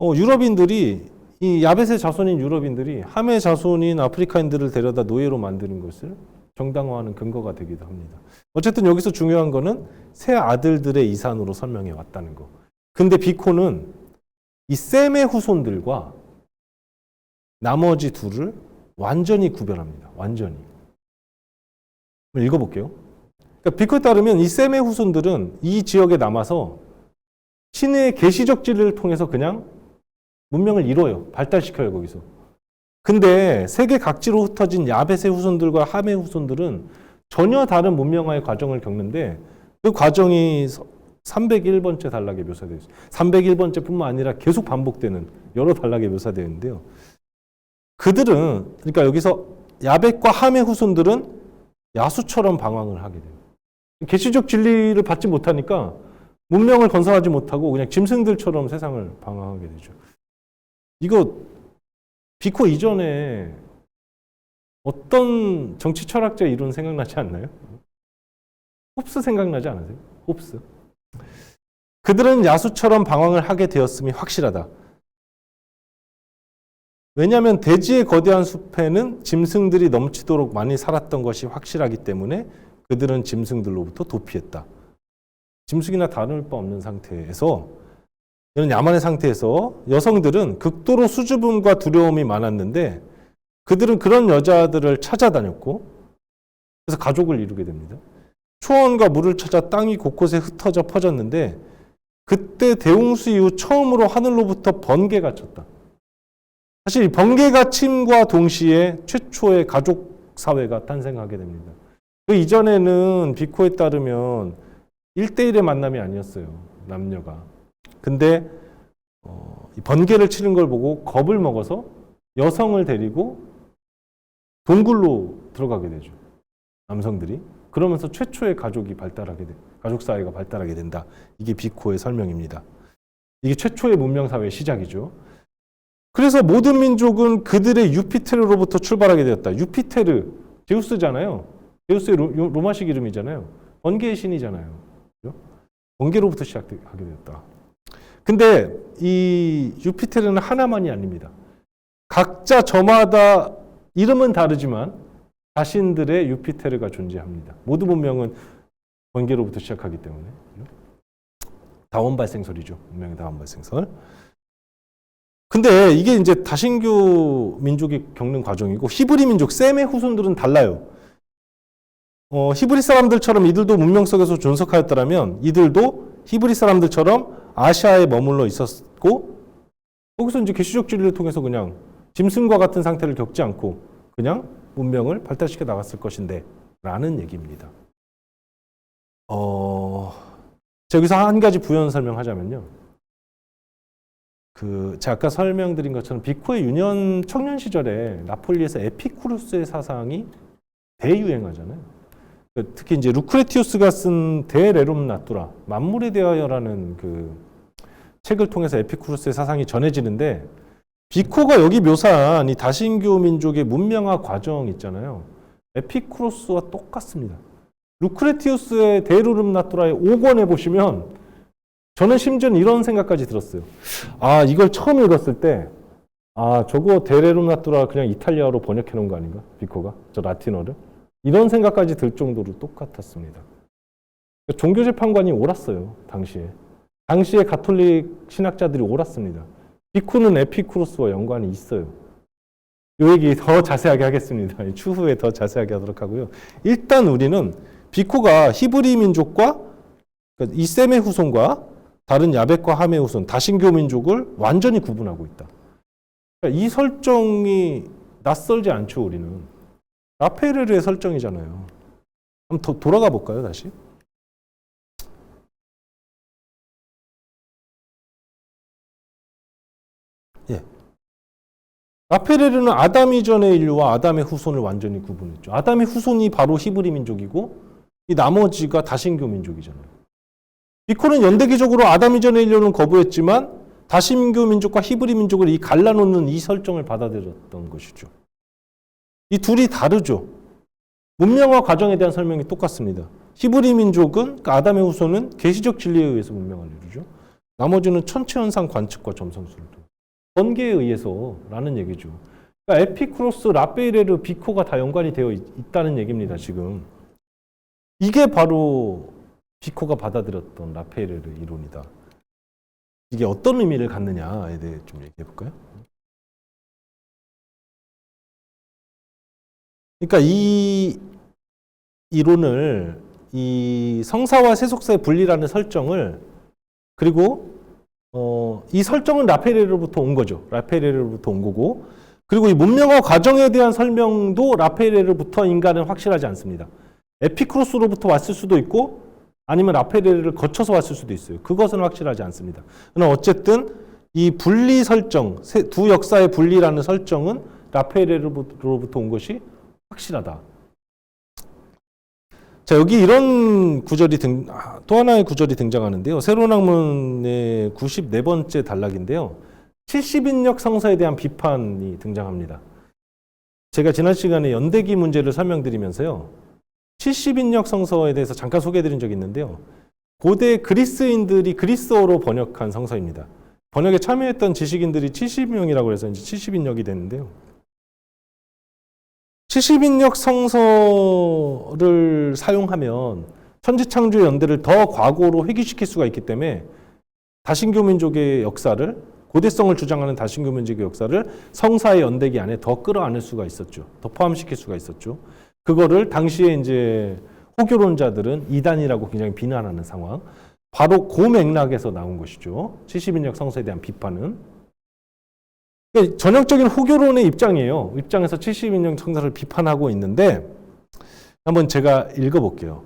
유럽인들이 이 야벳의 자손인 유럽인들이 함의 자손인 아프리카인들을 데려다 노예로 만드는 것을 정당화하는 근거가 되기도 합니다. 어쨌든 여기서 중요한 거는 세 아들들의 이산으로 설명해 왔다는 거. 근데 비코는 이 셈의 후손들과 나머지 둘을 완전히 구별합니다. 완전히. 읽어볼게요. 그러니까 비코에 따르면 이 셈의 후손들은 이 지역에 남아서 신의 계시적 진리를 통해서 그냥 문명을 이뤄요. 발달시켜요, 거기서. 근데 세계 각지로 흩어진 야벳의 후손들과 함의 후손들은 전혀 다른 문명화의 과정을 겪는데 그 과정이 301번째 단락에 묘사되어 있어요. 301번째뿐만 아니라 계속 반복되는 여러 단락에 묘사되어 있는데요. 그들은, 그러니까 여기서 야벳과 함의 후손들은 야수처럼 방황을 하게 돼요. 계시적 진리를 받지 못하니까 문명을 건설하지 못하고 그냥 짐승들처럼 세상을 방황하게 되죠. 이거 비코 이전에 어떤 정치 철학자 이론 생각나지 않나요? 홉스 생각나지 않으세요? 홉스. 그들은 야수처럼 방황을 하게 되었음이 확실하다. 왜냐하면 대지의 거대한 숲에는 짐승들이 넘치도록 많이 살았던 것이 확실하기 때문에 그들은 짐승들로부터 도피했다. 짐승이나 다를 바 없는 상태에서, 이런 야만의 상태에서 여성들은 극도로 수줍음과 두려움이 많았는데 그들은 그런 여자들을 찾아다녔고 그래서 가족을 이루게 됩니다. 초원과 물을 찾아 땅이 곳곳에 흩어져 퍼졌는데 그때 대홍수 이후 처음으로 하늘로부터 번개가 쳤다. 사실 번개가 침과 동시에 최초의 가족 사회가 탄생하게 됩니다. 그 이전에는 비코에 따르면 1대1의 만남이 아니었어요. 남녀가. 근데 번개를 치는 걸 보고 겁을 먹어서 여성을 데리고 동굴로 들어가게 되죠. 남성들이. 그러면서 최초의 가족 사회가 발달하게 된다. 이게 비코의 설명입니다. 이게 최초의 문명 사회의 시작이죠. 그래서 모든 민족은 그들의 유피테르로부터 출발하게 되었다. 유피테르, 제우스잖아요. 제우스의 로마식 이름이잖아요. 번개의 신이잖아요. 그렇죠? 번개로부터 시작하게 되었다. 근데 이 유피테르는 하나만이 아닙니다. 각자 저마다 이름은 다르지만 자신들의 유피테르가 존재합니다. 모든 문명은 번개로부터 시작하기 때문에. 다원 발생설이죠. 문명의 다원 발생설. 근데 이게 이제 다신교 민족이 겪는 과정이고 히브리 민족, 셈의 후손들은 달라요. 히브리 사람들처럼 이들도 문명 속에서 존속하였더라면 이들도 히브리 사람들처럼 아시아에 머물러 있었고 거기서 이제 계시적 진리를 통해서 그냥 짐승과 같은 상태를 겪지 않고 그냥 문명을 발달시켜 나갔을 것인데 라는 얘기입니다. 제가 여기서 한 가지 부연 설명하자면요. 제가 아까 설명드린 것처럼 비코의 유년 청년 시절에 나폴리에서 에피쿠루스의 사상이 대유행하잖아요. 특히 이제 루크레티우스가 쓴 데 레rum natura, 만물에 대하여라는 그 책을 통해서 에피쿠루스의 사상이 전해지는데 비코가 여기 묘사한 이 다신교 민족의 문명화 과정 있잖아요. 에피쿠로스와 똑같습니다. 루크레티우스의 데 레rum natura의 5권에 보시면 저는 심지어 이런 생각까지 들었어요. 아, 이걸 처음 읽었을 때 저거 데 레rum natura 그냥 이탈리아어로 번역해 놓은 거 아닌가? 비코가? 저 라틴어를? 이런 생각까지 들 정도로 똑같았습니다. 종교재판관이 옳았어요. 당시에 가톨릭 신학자들이 옳았습니다. 비코는 에피쿠로스와 연관이 있어요. 이 얘기 더 자세하게 하겠습니다. 추후에 더 자세하게 하도록 하고요. 일단 우리는 비코가 히브리 민족과 이 셈의 후손과 다른 야벳과 함의 후손, 다신교 민족을 완전히 구분하고 있다. 이 설정이 낯설지 않죠, 우리는. 라페르의 설정이잖아요. 한번 돌아가 볼까요, 다시? 예. 라페르는 아담 이전의 인류와 아담의 후손을 완전히 구분했죠. 아담의 후손이 바로 히브리 민족이고 이 나머지가 다신교 민족이잖아요. 비코는 연대기적으로 아담 이전의 인류는 거부했지만 다신교 민족과 히브리 민족을 이 갈라놓는 이 설정을 받아들였던 것이죠. 이 둘이 다르죠. 문명화 과정에 대한 설명이 똑같습니다. 히브리 민족은 그러니까 아담의 후손은 계시적 진리에 의해서 문명을 이루죠. 나머지는 천체현상 관측과 점성술을 통해 번개에 의해서라는 얘기죠. 그러니까 에피쿠로스, 라페이레르, 비코가 다 연관이 되어 있다는 얘기입니다. 지금 이게 바로 비코가 받아들였던 라페이레르 이론이다. 이게 어떤 의미를 갖느냐에 대해 좀 얘기해 볼까요? 그러니까 이 이론을 이 성사와 세속사의 분리라는 설정을 그리고 이 설정은 라페이레르로부터 온 거죠. 라페이레르로부터 온 거고 그리고 이 문명화 과정에 대한 설명도 라페이레르부터 인간은 확실하지 않습니다. 에피쿠로스로부터 왔을 수도 있고 아니면 라페이레르를 거쳐서 왔을 수도 있어요. 그것은 확실하지 않습니다. 그러나 어쨌든 이 분리 설정, 두 역사의 분리라는 설정은 라페이레르로부터 온 것이 확실하다. 자, 여기 이런 구절이 또 하나의 구절이 등장하는데요. 새로운 학문의 94번째 단락인데요. 70인역 성서에 대한 비판이 등장합니다. 제가 지난 시간에 연대기 문제를 설명드리면서요. 70인역 성서에 대해서 잠깐 소개해드린 적이 있는데요. 고대 그리스인들이 그리스어로 번역한 성서입니다. 번역에 참여했던 지식인들이 70명이라고 해서 이제 70인역이 됐는데요. 70인역 성서를 사용하면 천지창조의 연대를 더 과거로 회귀시킬 수가 있기 때문에 다신교 민족의 역사를 고대성을 주장하는 다신교 민족의 역사를 성사의 연대기 안에 더 끌어안을 수가 있었죠. 더 포함시킬 수가 있었죠. 그거를 당시에 이제 호교론자들은 이단이라고 굉장히 비난하는 상황. 바로 그 맥락에서 나온 것이죠. 70인역 성서에 대한 비판은. 그러니까 전형적인 후교론의 입장이에요. 입장에서 70인역 성서를 비판하고 있는데 한번 제가 읽어볼게요.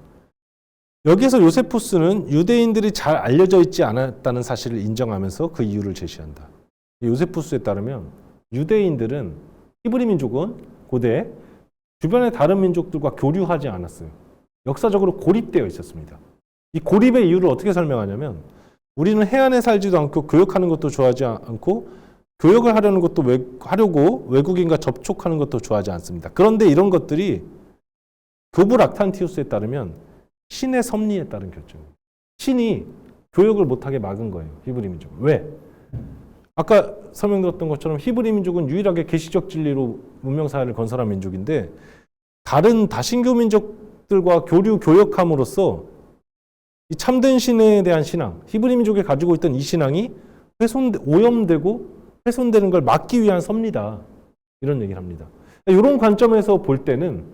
여기서 요세푸스는 유대인들이 잘 알려져 있지 않았다는 사실을 인정하면서 그 이유를 제시한다. 요세푸스에 따르면 유대인들은 히브리 민족은 고대 주변의 다른 민족들과 교류하지 않았어요. 역사적으로 고립되어 있었습니다. 이 고립의 이유를 어떻게 설명하냐면 우리는 해안에 살지도 않고 교역하는 것도 좋아하지 않고 교역을 하려는 것도 하려고 외국인과 접촉하는 것도 좋아하지 않습니다. 그런데 이런 것들이 교부 락탄티우스에 따르면 신의 섭리에 따른 결정입니다. 신이 교역을 못하게 막은 거예요. 히브리 민족. 왜? 아까 설명드렸던 것처럼 히브리 민족은 유일하게 계시적 진리로 문명사회를 건설한 민족인데 다른 다신교 민족들과 교역함으로써 이 참된 신에 대한 신앙, 히브리 민족이 가지고 있던 이 신앙이 오염되고 훼손되는 걸 막기 위한 섭리다. 이런 얘기를 합니다. 이런 관점에서 볼 때는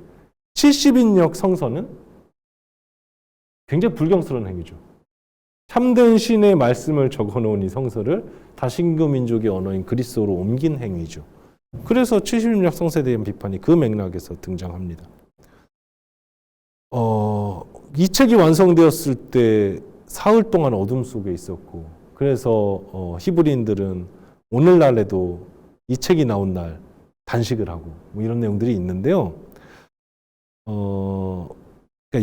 70인역 성서는 굉장히 불경스러운 행위죠. 참된 신의 말씀을 적어놓은 이 성서를 다신교 민족의 언어인 그리스어로 옮긴 행위죠. 그래서 70인역 성서에 대한 비판이 그 맥락에서 등장합니다. 이 책이 완성되었을 때 사흘 동안 어둠 속에 있었고 그래서 히브리인들은 오늘날에도 이 책이 나온 날 단식을 하고 뭐 이런 내용들이 있는데요. 그러니까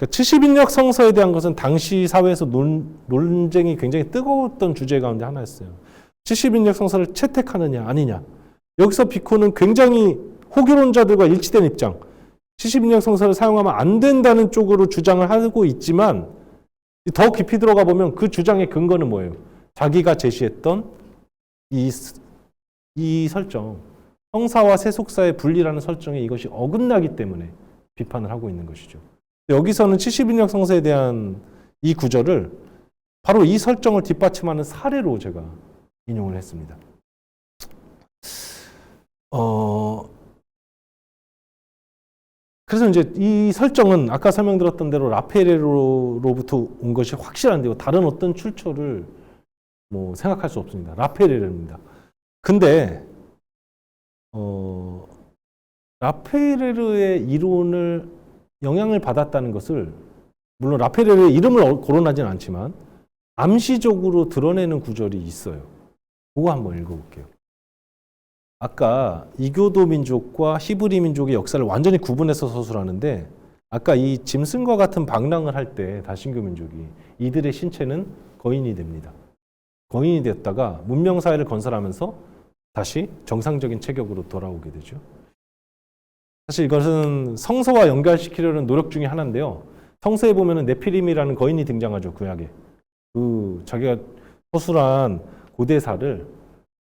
70인역 성서에 대한 것은 당시 사회에서 논쟁이 굉장히 뜨거웠던 주제 가운데 하나였어요. 70인역 성서를 채택하느냐 아니냐. 여기서 비코는 굉장히 호교론자들과 일치된 입장, 70인역 성서를 사용하면 안 된다는 쪽으로 주장을 하고 있지만 더 깊이 들어가 보면 그 주장의 근거는 뭐예요? 자기가 제시했던 이 설정, 성사와 세속사의 분리라는 설정에 이것이 어긋나기 때문에 비판을 하고 있는 것이죠. 여기서는 70인역 성서에 대한 이 구절을 바로 이 설정을 뒷받침하는 사례로 제가 인용을 했습니다. 그래서 이제 이 설정은 아까 설명드렸던 대로 라페레로로부터 온 것이 확실한데요. 다른 어떤 출처를 뭐 생각할 수 없습니다. 라페레르입니다. 근데 라페레르의 이론을 영향을 받았다는 것을 물론 라페레르의 이름을 거론하지는 않지만 암시적으로 드러내는 구절이 있어요. 그거 한번 읽어볼게요. 아까 이교도 민족과 히브리 민족의 역사를 완전히 구분해서 서술하는데 아까 이 짐승과 같은 방랑을 할 때 다신교 민족이 이들의 신체는 거인이 됩니다. 거인이 되었다가 문명사회를 건설하면서 다시 정상적인 체격으로 돌아오게 되죠. 사실 이것은 성서와 연결시키려는 노력 중에 하나인데요. 성서에 보면은 네피림이라는 거인이 등장하죠. 구약에. 자기가 서술한 고대사를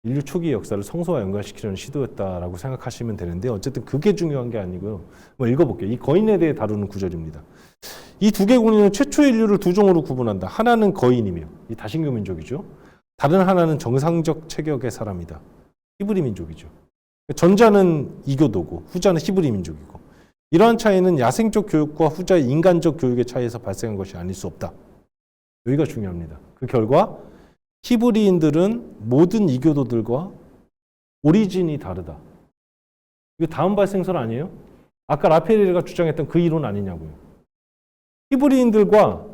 인류 초기 역사를 성서와 연결시키려는 시도였다라고 생각하시면 되는데 어쨌든 그게 중요한 게 아니고요. 한번 읽어볼게요. 이 거인에 대해 다루는 구절입니다. 이 두 개군은 최초의 인류를 두 종으로 구분한다. 하나는 거인이며 이 다신교 민족이죠. 다른 하나는 정상적 체격의 사람이다. 히브리 민족이죠. 전자는 이교도고 후자는 히브리 민족이고 이러한 차이는 야생적 교육과 후자의 인간적 교육의 차이에서 발생한 것이 아닐 수 없다. 여기가 중요합니다. 그 결과 히브리인들은 모든 이교도들과 오리진이 다르다. 이거 다음 발생설 아니에요? 아까 라페레르가 주장했던 그 이론 아니냐고요. 히브리인들과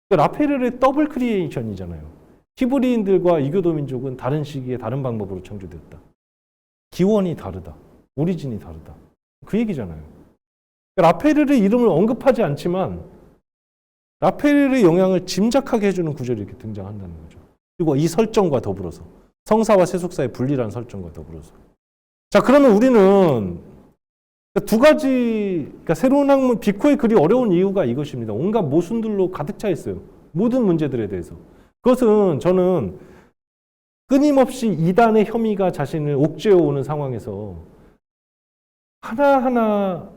라페레르의 더블 크리에이션이잖아요. 히브리인들과 이교도 민족은 다른 시기에 다른 방법으로 창조되었다. 기원이 다르다. 오리진이 다르다. 그 얘기잖아요. 라페레르의 이름을 언급하지 않지만 라페레르의 영향을 짐작하게 해주는 구절이 이렇게 등장한다는 거죠. 그리고 이 설정과 더불어서 성사와 세속사의 분리라는 설정과 더불어서 자 그러면 우리는 두 가지 그러니까 새로운 학문 비코의 글이 어려운 이유가 이것입니다. 온갖 모순들로 가득 차 있어요. 모든 문제들에 대해서. 그것은 저는 끊임없이 이단의 혐의가 자신을 옥죄어 오는 상황에서 하나하나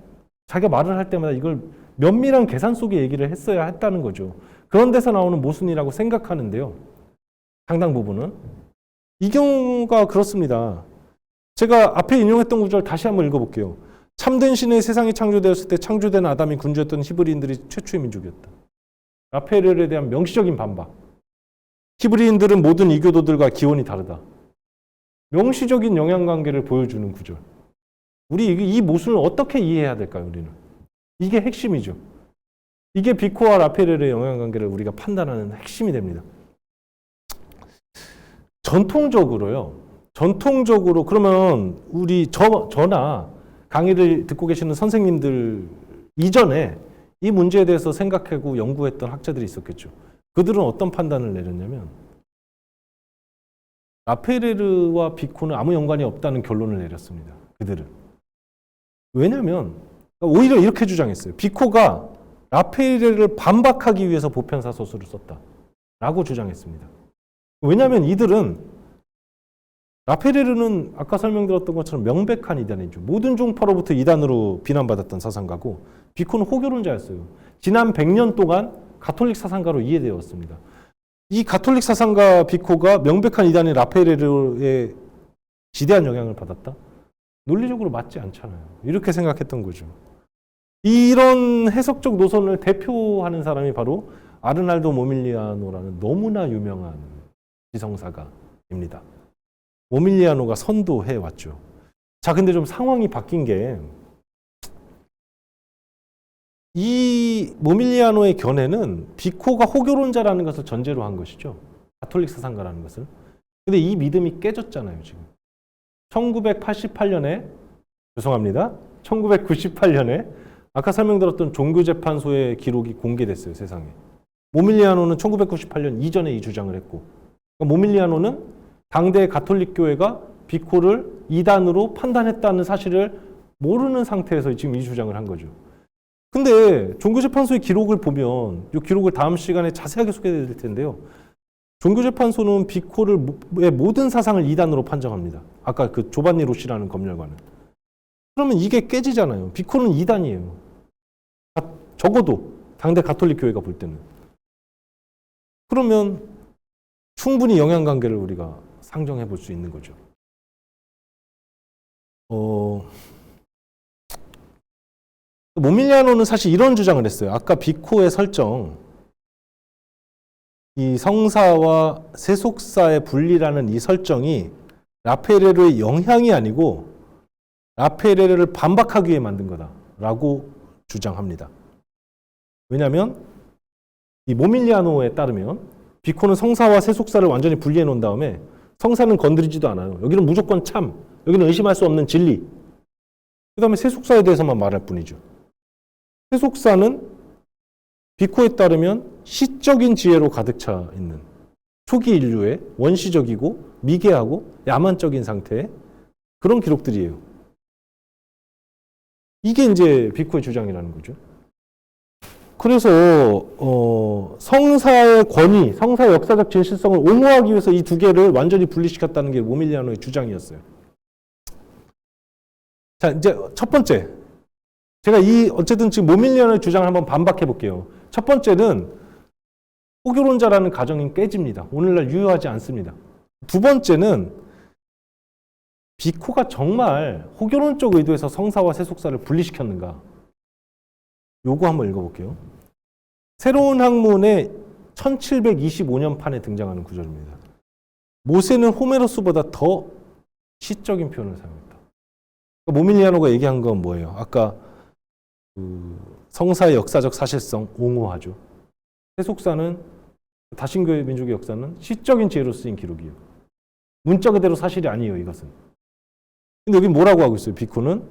자기가 말을 할 때마다 이걸 면밀한 계산 속에 얘기를 했어야 했다는 거죠. 그런 데서 나오는 모순이라고 생각하는데요. 상당 부분은. 이 경우가 그렇습니다. 제가 앞에 인용했던 구절 다시 한번 읽어볼게요. 참된 신의 세상이 창조되었을 때 창조된 아담이 군주였던 히브리인들이 최초의 민족이었다. 라파엘에 대한 명시적인 반박. 히브리인들은 모든 이교도들과 기원이 다르다. 명시적인 영향관계를 보여주는 구절. 우리 이 모순을 어떻게 이해해야 될까요, 우리는? 이게 핵심이죠. 이게 비코와 라파엘의 영향관계를 우리가 판단하는 핵심이 됩니다. 전통적으로 그러면 저나 강의를 듣고 계시는 선생님들 이전에 이 문제에 대해서 생각하고 연구했던 학자들이 있었겠죠. 그들은 어떤 판단을 내렸냐면 라파엘과 비코는 아무 연관이 없다는 결론을 내렸습니다. 그들은. 왜냐하면 오히려 이렇게 주장했어요. 비코가 라파엘을 반박하기 위해서 보편사 소설을 썼다라고 주장했습니다. 왜냐하면 이들은 라파엘은 아까 설명드렸던 것처럼 명백한 이단이죠. 모든 종파로부터 이단으로 비난받았던 사상가고 비코는 호교론자였어요. 지난 100년 동안 가톨릭 사상가로 이해되었습니다. 이 가톨릭 사상가 비코가 명백한 이단인 라파엘에 지대한 영향을 받았다? 논리적으로 맞지 않잖아요. 이렇게 생각했던 거죠. 이런 해석적 노선을 대표하는 사람이 바로 아르날도 모밀리아노라는 너무나 유명한 지성사가입니다. 모밀리아노가 선도해 왔죠. 자, 근데 좀 상황이 바뀐 게 이 모밀리아노의 견해는 비코가 호교론자라는 것을 전제로 한 것이죠. 가톨릭 사상가라는 것을. 근데 이 믿음이 깨졌잖아요, 지금. 1998년에 1998년에 아까 설명드렸던 종교재판소의 기록이 공개됐어요, 세상에. 모밀리아노는 1998년 이전에 이 주장을 했고, 그러니까 모밀리아노는 당대 가톨릭 교회가 비코를 이단으로 판단했다는 사실을 모르는 상태에서 지금 이 주장을 한 거죠. 근데 종교재판소의 기록을 보면 이 기록을 다음 시간에 자세하게 소개해드릴 텐데요. 종교재판소는 비코의 모든 사상을 이단으로 판정합니다. 아까 그 조반니 로시라는 검열관은. 그러면 이게 깨지잖아요. 비코는 이단이에요. 적어도 당대 가톨릭 교회가 볼 때는. 그러면 충분히 영향관계를 우리가 상정해 볼 수 있는 거죠. 모밀리아노는 사실 이런 주장을 했어요. 아까 비코의 설정, 이 성사와 세속사의 분리라는 이 설정이 라파엘의 영향이 아니고 라파엘을 반박하기 위해 만든 거다라고 주장합니다. 왜냐하면 이 모밀리아노에 따르면 비코는 성사와 세속사를 완전히 분리해 놓은 다음에 성사는 건드리지도 않아요. 여기는 무조건 참, 여기는 의심할 수 없는 진리. 그 다음에 세속사에 대해서만 말할 뿐이죠. 세속사는 비코에 따르면 시적인 지혜로 가득 차 있는 초기 인류의 원시적이고 미개하고 야만적인 상태의 그런 기록들이에요. 이게 이제 비코의 주장이라는 거죠. 그래서 성사의 권위, 성사의 역사적 진실성을 옹호하기 위해서 이 두 개를 완전히 분리시켰다는 게 모밀리아노의 주장이었어요. 자, 이제 첫 번째. 제가 어쨌든 지금 모밀리아노의 주장을 한번 반박해 볼게요. 첫 번째는 호교론자라는 가정이 깨집니다. 오늘날 유효하지 않습니다. 두 번째는 비코가 정말 호교론적 의도에서 성사와 세속사를 분리시켰는가? 요거 한번 읽어볼게요. 새로운 학문의 1725년 판에 등장하는 구절입니다. 모세는 호메로스보다 더 시적인 표현을 사용했다. 모밀리아노가 얘기한 건 뭐예요? 아까 성사의 역사적 사실성 옹호하죠. 세속사는 다신교회 민족의 역사는 시적인 지혜로 쓰인 기록이에요. 문자 그대로 사실이 아니에요, 이것은. 근데 여기 뭐라고 하고 있어요? 비코는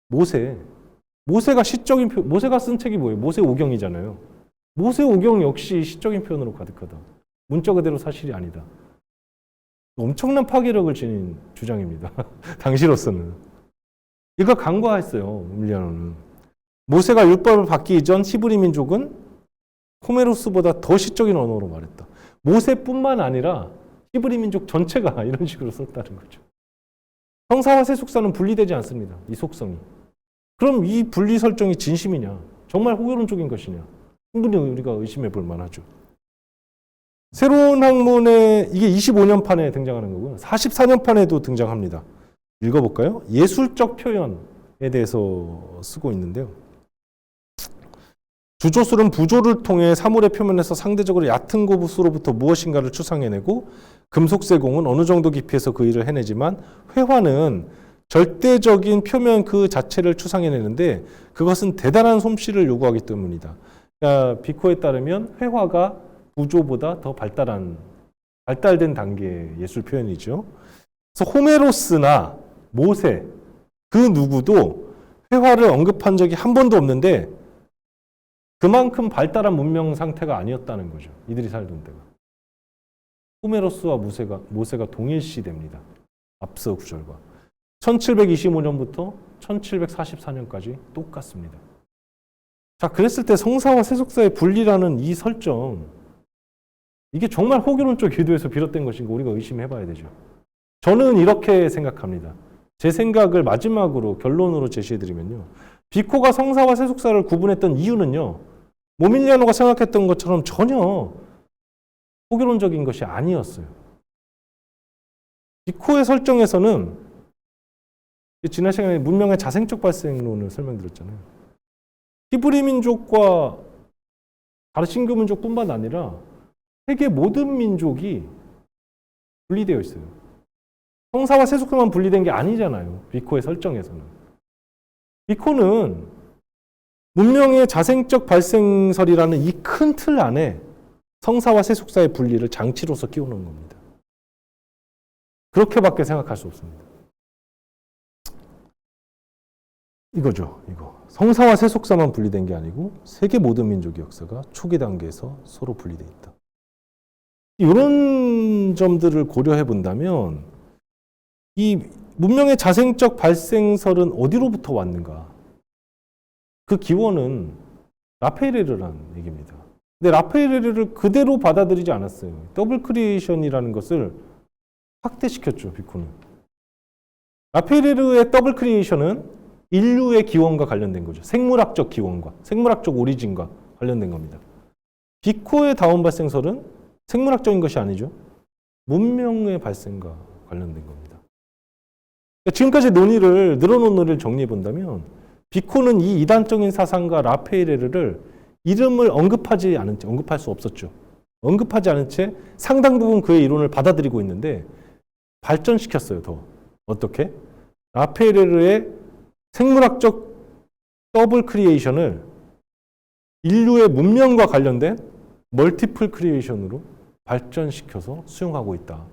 모세가 시적인 모세가 쓴 책이 뭐예요? 모세오경이잖아요. 모세오경 역시 시적인 표현으로 가득하다. 문자 그대로 사실이 아니다. 엄청난 파괴력을 지닌 주장입니다. 당시로서는. 이거 간과했어요, 밀리아노는. 모세가 율법을 받기 이전 히브리 민족은 호메로스보다 더 시적인 언어로 말했다. 모세뿐만 아니라 히브리 민족 전체가 이런 식으로 썼다는 거죠. 성사와 세속사는 분리되지 않습니다. 이 속성이. 그럼 이 분리 설정이 진심이냐? 정말 호교론적인 것이냐? 충분히 우리가 의심해 볼 만하죠. 새로운 학문에 이게 25년 판에 등장하는 거고요. 44년 판에도 등장합니다. 읽어볼까요? 예술적 표현에 대해서 쓰고 있는데요. 주조술은 부조를 통해 사물의 표면에서 상대적으로 얕은 곳으로부터 무엇인가를 추상해내고 금속세공은 어느 정도 깊이에서 그 일을 해내지만 회화는 절대적인 표면 그 자체를 추상해내는데 그것은 대단한 솜씨를 요구하기 때문이다. 그러니까 비코에 따르면 회화가 부조보다 더 발달된 단계의 예술 표현이죠. 그래서 호메로스나 모세 그 누구도 회화를 언급한 적이 한 번도 없는데 그만큼 발달한 문명 상태가 아니었다는 거죠. 이들이 살던 때가. 호메로스와 모세가 동일시됩니다. 앞서 구절과. 1725년부터 1744년까지 똑같습니다. 자, 그랬을 때 성사와 세속사의 분리라는 이 설정, 이게 정말 호교론적 의도에서 비롯된 것인가 우리가 의심해 봐야 되죠. 저는 이렇게 생각합니다. 제 생각을 마지막으로 결론으로 제시해 드리면요. 비코가 성사와 세속사를 구분했던 이유는요. 모밀리아노가 생각했던 것처럼 전혀 호교론적인 것이 아니었어요. 비코의 설정에서는 지난 시간에 문명의 자생적 발생론을 설명드렸잖아요. 히브리 민족과 가르신교 민족뿐만 아니라 세계 모든 민족이 분리되어 있어요. 성사와 세속사만 분리된 게 아니잖아요. 비코의 설정에서는. 비코는 문명의 자생적 발생설이라는 이 큰 틀 안에 성사와 세속사의 분리를 장치로서 끼워놓은 겁니다. 그렇게밖에 생각할 수 없습니다. 이거죠, 이거. 성사와 세속사만 분리된 게 아니고 세계 모든 민족의 역사가 초기 단계에서 서로 분리되어 있다. 이런 점들을 고려해 본다면 이 문명의 자생적 발생설은 어디로부터 왔는가? 그 기원은 라페이레르라는 얘기입니다. 근데 라페이레르를 그대로 받아들이지 않았어요. 더블 크리에이션이라는 것을 확대시켰죠, 비코는. 라페이레르의 더블 크리에이션은 인류의 기원과 관련된 거죠. 생물학적 기원과, 생물학적 오리진과 관련된 겁니다. 비코의 다원 발생설은 생물학적인 것이 아니죠. 문명의 발생과 관련된 겁니다. 지금까지 늘어놓은 논의를 정리해 본다면 비코는 이 이단적인 사상과 라페이레르를 이름을 언급할 수 없었죠. 언급하지 않은 채 상당 부분 그의 이론을 받아들이고 있는데 발전시켰어요, 더. 어떻게? 라페이레르의 생물학적 더블 크리에이션을 인류의 문명과 관련된 멀티플 크리에이션으로 발전시켜서 수용하고 있다.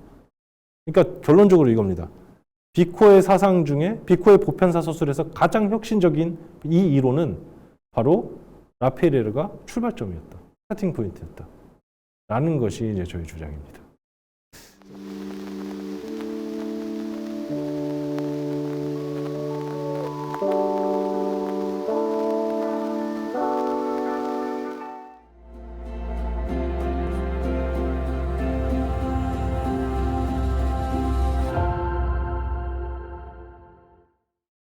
그러니까 결론적으로 이겁니다. 비코의 사상 중에 비코의 보편사 서술에서 가장 혁신적인 이 이론은 바로 라페이레르가 출발점이었다. 스타팅 포인트였다. 라는 것이 이제 저희 주장입니다.